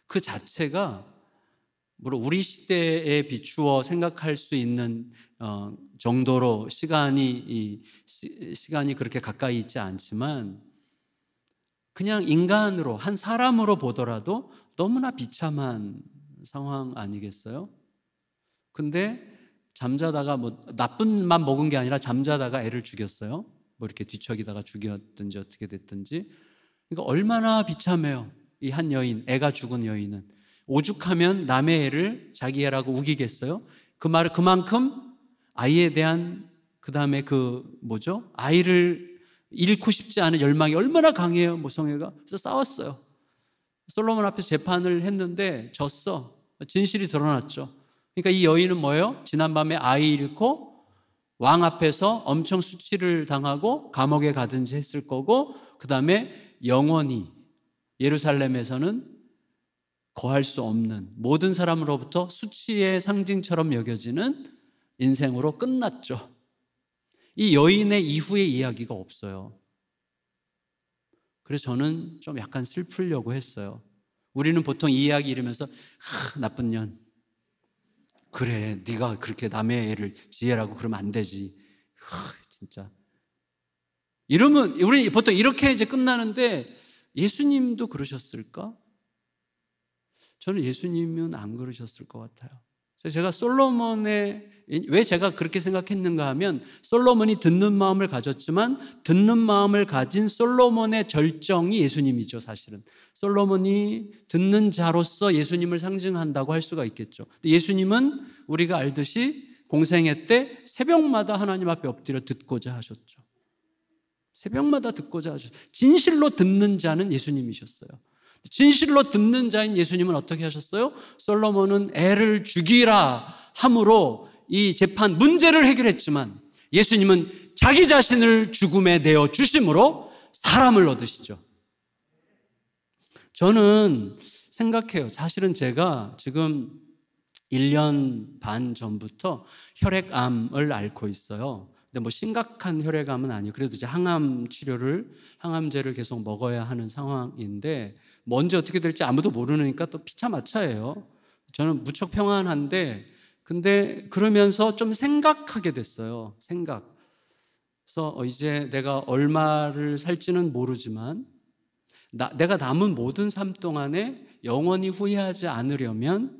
그 자체가 물론 우리 시대에 비추어 생각할 수 있는 정도로 시간이 그렇게 가까이 있지 않지만 그냥 인간으로 한 사람으로 보더라도 너무나 비참한 상황 아니겠어요? 근데 잠자다가 뭐 나쁜 맘 먹은 게 아니라 잠자다가 애를 죽였어요. 뭐 이렇게 뒤척이다가 죽였든지 어떻게 됐든지. 그러니까 얼마나 비참해요. 이 한 여인, 애가 죽은 여인은. 오죽하면 남의 애를 자기 애라고 우기겠어요? 그 말은 그만큼 아이에 대한 그다음에 아이를 잃고 싶지 않은 열망이 얼마나 강해요, 모성애가. 그래서 싸웠어요. 솔로몬 앞에서 재판을 했는데 졌어. 진실이 드러났죠. 그러니까 이 여인은 뭐예요? 지난밤에 아이 잃고 왕 앞에서 엄청 수치를 당하고 감옥에 가든지 했을 거고, 그 다음에 영원히 예루살렘에서는 거할 수 없는 모든 사람으로부터 수치의 상징처럼 여겨지는 인생으로 끝났죠. 이 여인의 이후의 이야기가 없어요. 그래서 저는 좀 약간 슬프려고 했어요. 우리는 보통 이 이야기 이러면서 나쁜 년, 그래 네가 그렇게 남의 애를 지혜라고 그러면 안 되지, 진짜 이러면 우리 보통 이렇게 이제 끝나는데, 예수님도 그러셨을까? 저는 예수님은 안 그러셨을 것 같아요. 제가 왜 제가 그렇게 생각했는가 하면, 솔로몬이 듣는 마음을 가졌지만 듣는 마음을 가진 솔로몬의 절정이 예수님이죠. 사실은 솔로몬이 듣는 자로서 예수님을 상징한다고 할 수가 있겠죠. 예수님은 우리가 알듯이 공생애 때 새벽마다 하나님 앞에 엎드려 듣고자 하셨죠. 새벽마다 듣고자 하셨죠. 진실로 듣는 자는 예수님이셨어요. 진실로 듣는 자인 예수님은 어떻게 하셨어요? 솔로몬은 애를 죽이라 함으로 이 재판 문제를 해결했지만, 예수님은 자기 자신을 죽음에 내어 주심으로 사람을 얻으시죠. 저는 생각해요. 사실은 제가 지금 1년 반 전부터 혈액암을 앓고 있어요. 근데 뭐 심각한 혈액암은 아니에요. 그래도 이제 항암제를 계속 먹어야 하는 상황인데, 뭐 언제 어떻게 될지 아무도 모르니까 또 피차마차예요. 저는 무척 평안한데, 근데 그러면서 좀 생각하게 됐어요. 그래서 이제 내가 얼마를 살지는 모르지만 내가 남은 모든 삶 동안에 영원히 후회하지 않으려면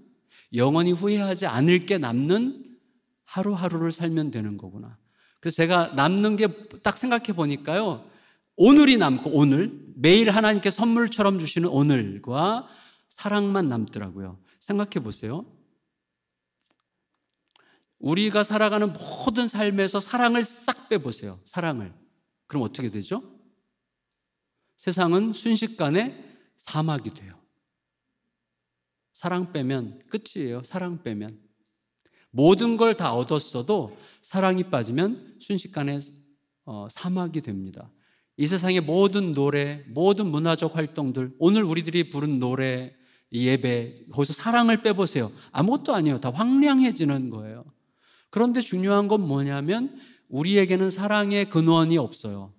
영원히 후회하지 않을 게 남는 하루하루를 살면 되는 거구나. 그래서 제가 남는 게 딱 생각해 보니까요, 오늘이 남고, 매일 하나님께 선물처럼 주시는 오늘과 사랑만 남더라고요. 생각해 보세요. 우리가 살아가는 모든 삶에서 사랑을 싹 빼보세요. 사랑을. 그럼 어떻게 되죠? 세상은 순식간에 사막이 돼요. 사랑 빼면 끝이에요. 사랑 빼면. 모든 걸 다 얻었어도 사랑이 빠지면 순식간에 사막이 됩니다. 이 세상의 모든 노래, 모든 문화적 활동들, 오늘 우리들이 부른 노래, 예배, 거기서 사랑을 빼보세요. 아무것도 아니에요. 다 황량해지는 거예요. 그런데 중요한 건 뭐냐면, 우리에게는 사랑의 근원이 없어요.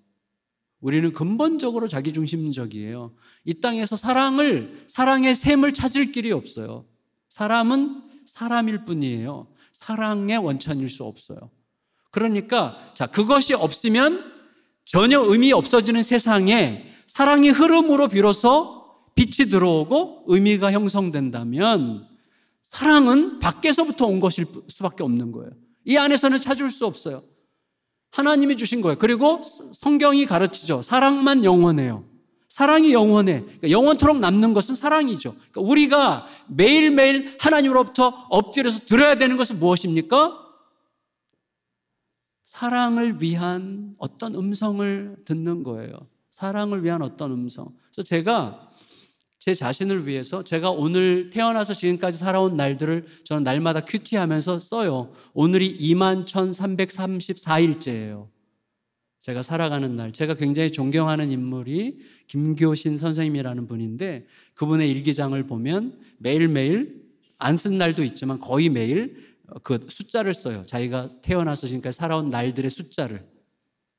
우리는 근본적으로 자기중심적이에요. 이 땅에서 사랑의 샘을 찾을 길이 없어요. 사람은 사람일 뿐이에요. 사랑의 원천일 수 없어요. 그러니까 그것이 없으면 전혀 의미 없어지는 세상에 사랑의 흐름으로 비로소 빛이 들어오고 의미가 형성된다면, 사랑은 밖에서부터 온 것일 수밖에 없는 거예요. 이 안에서는 찾을 수 없어요. 하나님이 주신 거예요. 그리고 성경이 가르치죠. 사랑만 영원해요. 사랑이 영원해. 그러니까 영원토록 남는 것은 사랑이죠. 그러니까 우리가 매일매일 하나님으로부터 엎드려서 들어야 되는 것은 무엇입니까? 사랑을 위한 어떤 음성을 듣는 거예요. 사랑을 위한 어떤 음성. 그래서 제가 제 자신을 위해서, 제가 오늘 태어나서 지금까지 살아온 날들을 저는 날마다 큐티하면서 써요. 오늘이 21,334일째예요. 제가 살아가는 날. 제가 굉장히 존경하는 인물이 김교신 선생님이라는 분인데, 그분의 일기장을 보면 매일매일, 안 쓴 날도 있지만 거의 매일 그 숫자를 써요. 자기가 태어나서 지금까지 살아온 날들의 숫자를.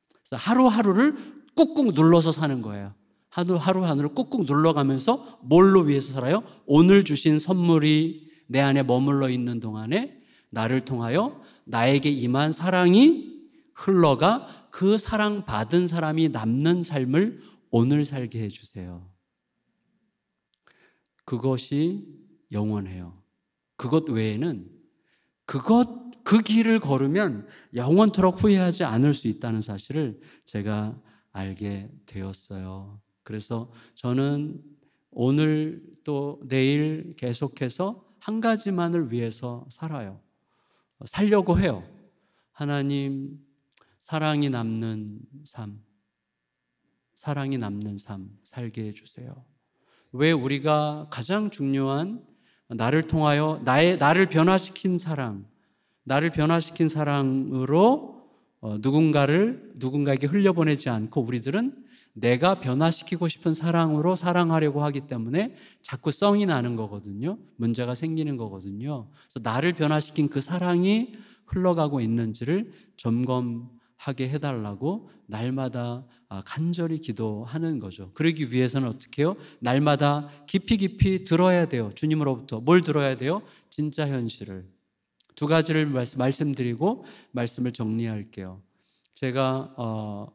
그래서 하루하루를 꾹꾹 눌러서 사는 거예요. 하루하루를 꾹꾹 눌러가면서 뭘로 위해서 살아요? 오늘 주신 선물이 내 안에 머물러 있는 동안에 나를 통하여 나에게 임한 사랑이 흘러가 그 사랑 받은 사람이 남는 삶을 오늘 살게 해주세요. 그것이 영원해요. 그것 외에는 그 길을 걸으면 영원토록 후회하지 않을 수 있다는 사실을 제가 알게 되었어요. 그래서 저는 오늘 또 내일 계속해서 한 가지만을 위해서 살려고 해요. 하나님, 사랑이 남는 삶 살게 해주세요. 왜 우리가 가장 중요한 나를 통하여 나를 변화시킨 사랑으로 누군가에게 흘려보내지 않고 우리들은 내가 변화시키고 싶은 사랑으로 사랑하려고 하기 때문에 자꾸 썽이 나는 거거든요. 문제가 생기는 거거든요. 그래서 나를 변화시킨 그 사랑이 흘러가고 있는지를 점검하게 해달라고 날마다 간절히 기도하는 거죠. 그러기 위해서는 어떻게 해요? 날마다 깊이 들어야 돼요. 주님으로부터. 뭘 들어야 돼요? 진짜 현실을. 두 가지를 말씀드리고 말씀을 정리할게요. 제가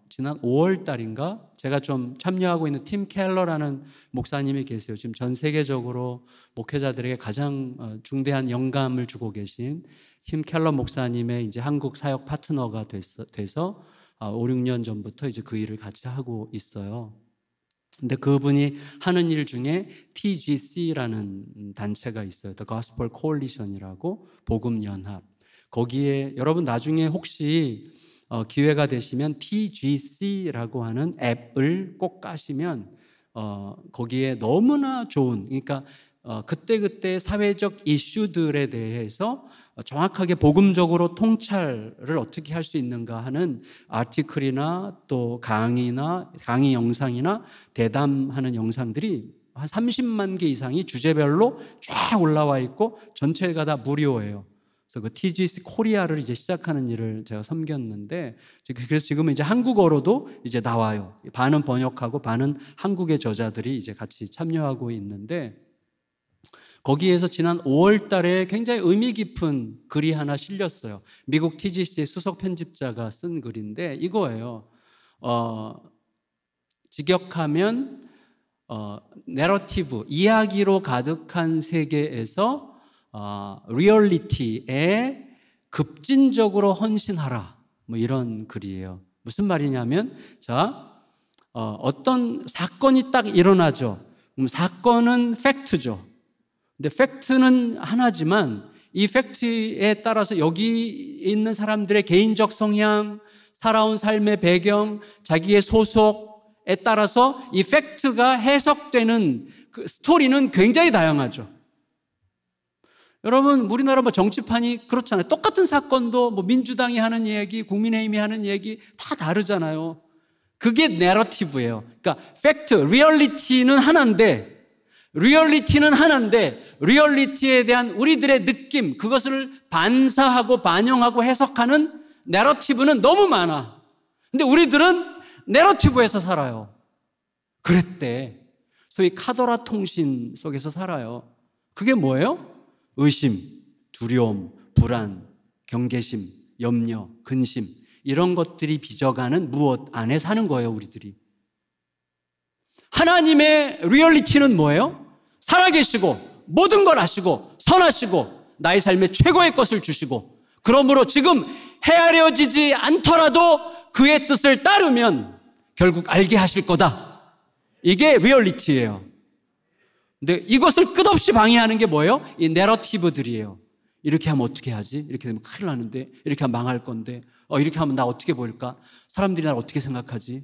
지난 5월 달인가 제가 좀 참여하고 있는 팀 켈러라는 목사님이 계세요. 지금 전 세계적으로 목회자들에게 가장 중대한 영감을 주고 계신 팀 켈러 목사님의 이제 한국 사역 파트너가 돼서 5, 6년 전부터 이제 그 일을 같이 하고 있어요. 근데 그분이 하는 일 중에 TGC라는 단체가 있어요. The Gospel Coalition이라고, 복음연합. 거기에 여러분 나중에 혹시 기회가 되시면 TGC라고 하는 앱을 꼭 까시면 거기에 너무나 좋은, 그러니까 그때그때 사회적 이슈들에 대해서 정확하게 복음적으로 통찰을 어떻게 할 수 있는가 하는 아티클이나 또 강의 영상이나 대담하는 영상들이 한 30만 개 이상이 주제별로 쫙 올라와 있고 전체가 다 무료예요. 그래서 그 TGC 코리아를 이제 시작하는 일을 제가 섬겼는데, 그래서 지금은 이제 한국어로도 이제 나와요. 반은 번역하고 반은 한국의 저자들이 이제 같이 참여하고 있는데, 거기에서 지난 5월 달에 굉장히 의미 깊은 글이 하나 실렸어요. 미국 TGC의 수석 편집자가 쓴 글인데 이거예요. 직역하면 내러티브, 이야기로 가득한 세계에서 리얼리티에 급진적으로 헌신하라, 뭐 이런 글이에요. 무슨 말이냐면, 어떤 사건이 딱 일어나죠. 사건은 팩트죠. 근데 팩트는 하나지만 이 팩트에 따라서 여기 있는 사람들의 개인적 성향, 살아온 삶의 배경, 자기의 소속에 따라서 이 팩트가 해석되는 그 스토리는 굉장히 다양하죠. 여러분, 우리나라 정치판이 그렇잖아요. 똑같은 사건도 민주당이 하는 얘기, 국민의힘이 하는 얘기 다 다르잖아요. 그게 내러티브예요. 그러니까 팩트, 리얼리티는 하나인데 리얼리티에 대한 우리들의 느낌, 그것을 반사하고 반영하고 해석하는 내러티브는 너무 많아. 근데 우리들은 내러티브에서 살아요. 그랬대. 소위 카더라 통신 속에서 살아요. 그게 뭐예요? 의심, 두려움, 불안, 경계심, 염려, 근심, 이런 것들이 빚어가는 무엇 안에 사는 거예요, 우리들이. 하나님의 리얼리티는 뭐예요? 살아계시고 모든 걸 아시고 선하시고 나의 삶에 최고의 것을 주시고, 그러므로 지금 헤아려지지 않더라도 그의 뜻을 따르면 결국 알게 하실 거다. 이게 리얼리티예요. 근데 이것을 끝없이 방해하는 게 뭐예요? 이 내러티브들이에요. 이렇게 하면 어떻게 하지? 이렇게 되면 큰일 나는데, 이렇게 하면 망할 건데, 이렇게 하면 나 어떻게 보일까? 사람들이 나를 어떻게 생각하지?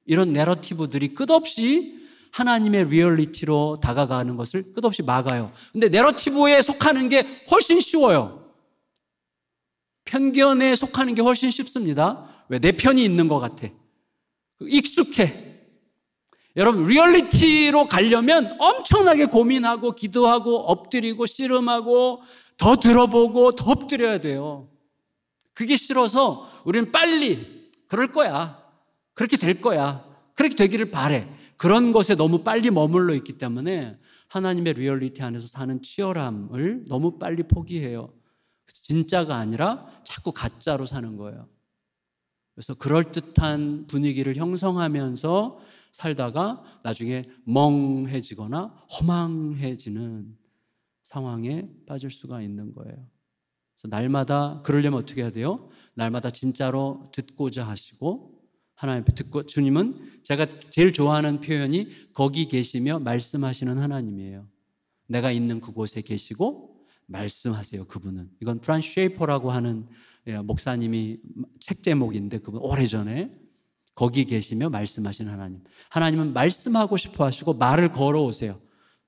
이런 내러티브들이 끝없이 하나님의 리얼리티로 다가가는 것을 끝없이 막아요. 근데 내러티브에 속하는 게 훨씬 쉬워요. 편견에 속하는 게 훨씬 쉽습니다. 왜? 내 편이 있는 것 같아. 익숙해. 여러분, 리얼리티로 가려면 엄청나게 고민하고 기도하고 엎드리고 씨름하고 더 들어보고 더 엎드려야 돼요. 그게 싫어서 우리는 빨리 그럴 거야. 그렇게 될 거야. 그렇게 되기를 바래. 그런 것에 너무 빨리 머물러 있기 때문에 하나님의 리얼리티 안에서 사는 치열함을 너무 빨리 포기해요. 진짜가 아니라 자꾸 가짜로 사는 거예요. 그래서 그럴듯한 분위기를 형성하면서 살다가 나중에 멍해지거나 허망해지는 상황에 빠질 수가 있는 거예요. 그래서 날마다 그러려면 어떻게 해야 돼요? 날마다 진짜로 듣고자 하시고 하나님 앞에 듣고, 주님은 제가 제일 좋아하는 표현이 거기 계시며 말씀하시는 하나님이에요. 내가 있는 그곳에 계시고 말씀하세요. 그분은. 이건 프란스 쉐이퍼라고 하는 목사님이 책 제목인데 그분 오래전에 거기 계시며 말씀하시는 하나님. 하나님은 말씀하고 싶어 하시고 말을 걸어오세요.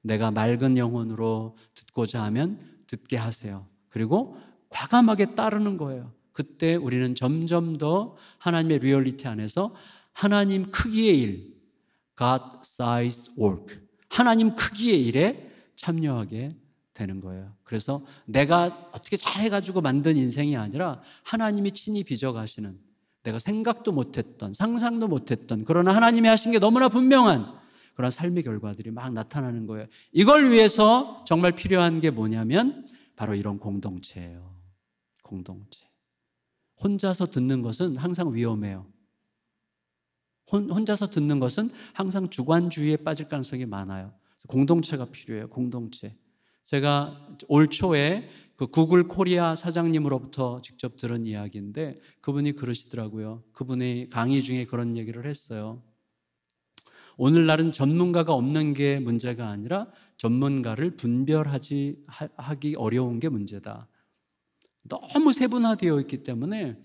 내가 맑은 영혼으로 듣고자 하면 듣게 하세요. 그리고 과감하게 따르는 거예요. 그때 우리는 점점 더 하나님의 리얼리티 안에서 하나님 크기의 일, God size work, 하나님 크기의 일에 참여하게 되는 거예요. 그래서 내가 어떻게 잘해가지고 만든 인생이 아니라 하나님이 친히 빚어가시는, 내가 생각도 못했던, 상상도 못했던, 그러나 하나님이 하신 게 너무나 분명한 그런 삶의 결과들이 막 나타나는 거예요. 이걸 위해서 정말 필요한 게 뭐냐면 바로 이런 공동체예요. 공동체. 혼자서 듣는 것은 항상 위험해요. 혼자서 듣는 것은 항상 주관주의에 빠질 가능성이 많아요. 공동체가 필요해요. 공동체. 제가 올 초에 그 구글 코리아 사장님으로부터 직접 들은 이야기인데 그분이 그러시더라고요. 그분이 강의 중에 그런 얘기를 했어요. 오늘날은 전문가가 없는 게 문제가 아니라 전문가를 하기 어려운 게 문제다. 너무 세분화되어 있기 때문에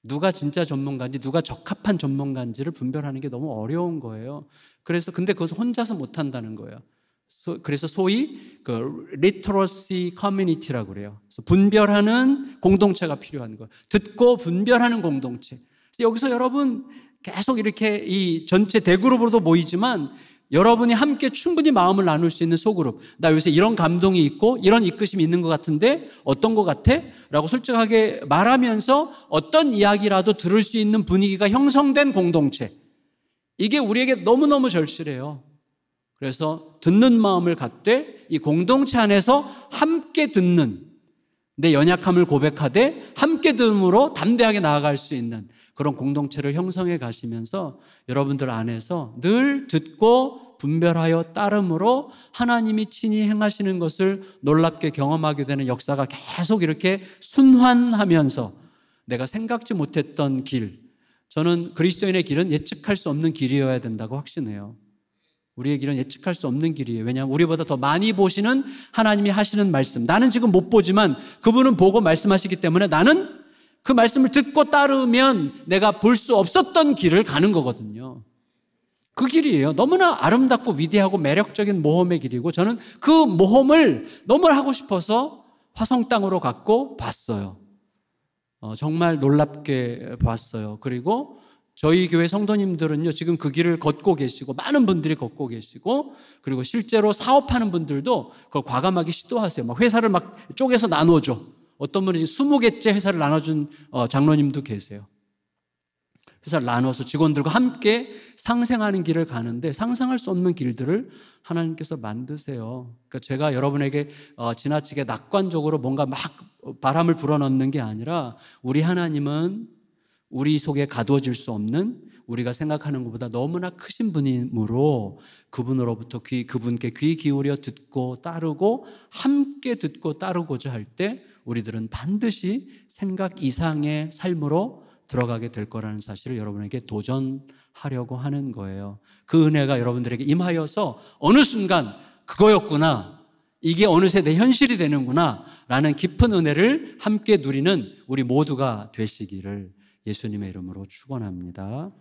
누가 진짜 전문가인지 누가 적합한 전문가인지를 분별하는 게 너무 어려운 거예요. 근데 그것을 혼자서 못 한다는 거예요. 그래서 소위 그 리터러시 커뮤니티라고 그래요. 그래서 분별하는 공동체가 필요한 거예요. 듣고 분별하는 공동체. 그래서 여기서 여러분 계속 이렇게 이 전체 대그룹으로도 모이지만 여러분이 함께 충분히 마음을 나눌 수 있는 소그룹. 나 요새 이런 감동이 있고 이런 이끄심이 있는 것 같은데 어떤 것 같아? 라고 솔직하게 말하면서 어떤 이야기라도 들을 수 있는 분위기가 형성된 공동체. 이게 우리에게 너무너무 절실해요. 그래서 듣는 마음을 갖되 이 공동체 안에서 함께 듣는, 내 연약함을 고백하되 함께 듣음으로 담대하게 나아갈 수 있는 그런 공동체를 형성해 가시면서 여러분들 안에서 늘 듣고 분별하여 따름으로 하나님이 친히 행하시는 것을 놀랍게 경험하게 되는 역사가 계속 이렇게 순환하면서 내가 생각지 못했던 길, 저는 그리스도인의 길은 예측할 수 없는 길이어야 된다고 확신해요. 우리의 길은 예측할 수 없는 길이에요. 왜냐하면 우리보다 더 많이 보시는 하나님이 하시는 말씀, 나는 지금 못 보지만 그분은 보고 말씀하시기 때문에 나는 그 말씀을 듣고 따르면 내가 볼 수 없었던 길을 가는 거거든요. 그 길이에요. 너무나 아름답고 위대하고 매력적인 모험의 길이고 저는 그 모험을 너무나 하고 싶어서 화성 땅으로 갔고 봤어요. 정말 놀랍게 봤어요. 그리고 저희 교회 성도님들은요, 지금 그 길을 걷고 계시고, 많은 분들이 걷고 계시고, 그리고 실제로 사업하는 분들도 그걸 과감하게 시도하세요. 막 회사를 막 쪼개서 나눠줘. 어떤 분이 20개째 회사를 나눠준 장로님도 계세요. 회사를 나눠서 직원들과 함께 상생하는 길을 가는데 상상할 수 없는 길들을 하나님께서 만드세요. 그러니까 제가 여러분에게 지나치게 낙관적으로 뭔가 막 바람을 불어넣는 게 아니라 우리 하나님은 우리 속에 가두어질 수 없는, 우리가 생각하는 것보다 너무나 크신 분이므로 그분으로부터 그분께 귀 기울여 듣고 따르고 함께 듣고 따르고자 할 때 우리들은 반드시 생각 이상의 삶으로 들어가게 될 거라는 사실을 여러분에게 도전하려고 하는 거예요. 그 은혜가 여러분들에게 임하여서 어느 순간 그거였구나, 이게 어느새 내 현실이 되는구나 라는 깊은 은혜를 함께 누리는 우리 모두가 되시기를 예수님의 이름으로 축원합니다.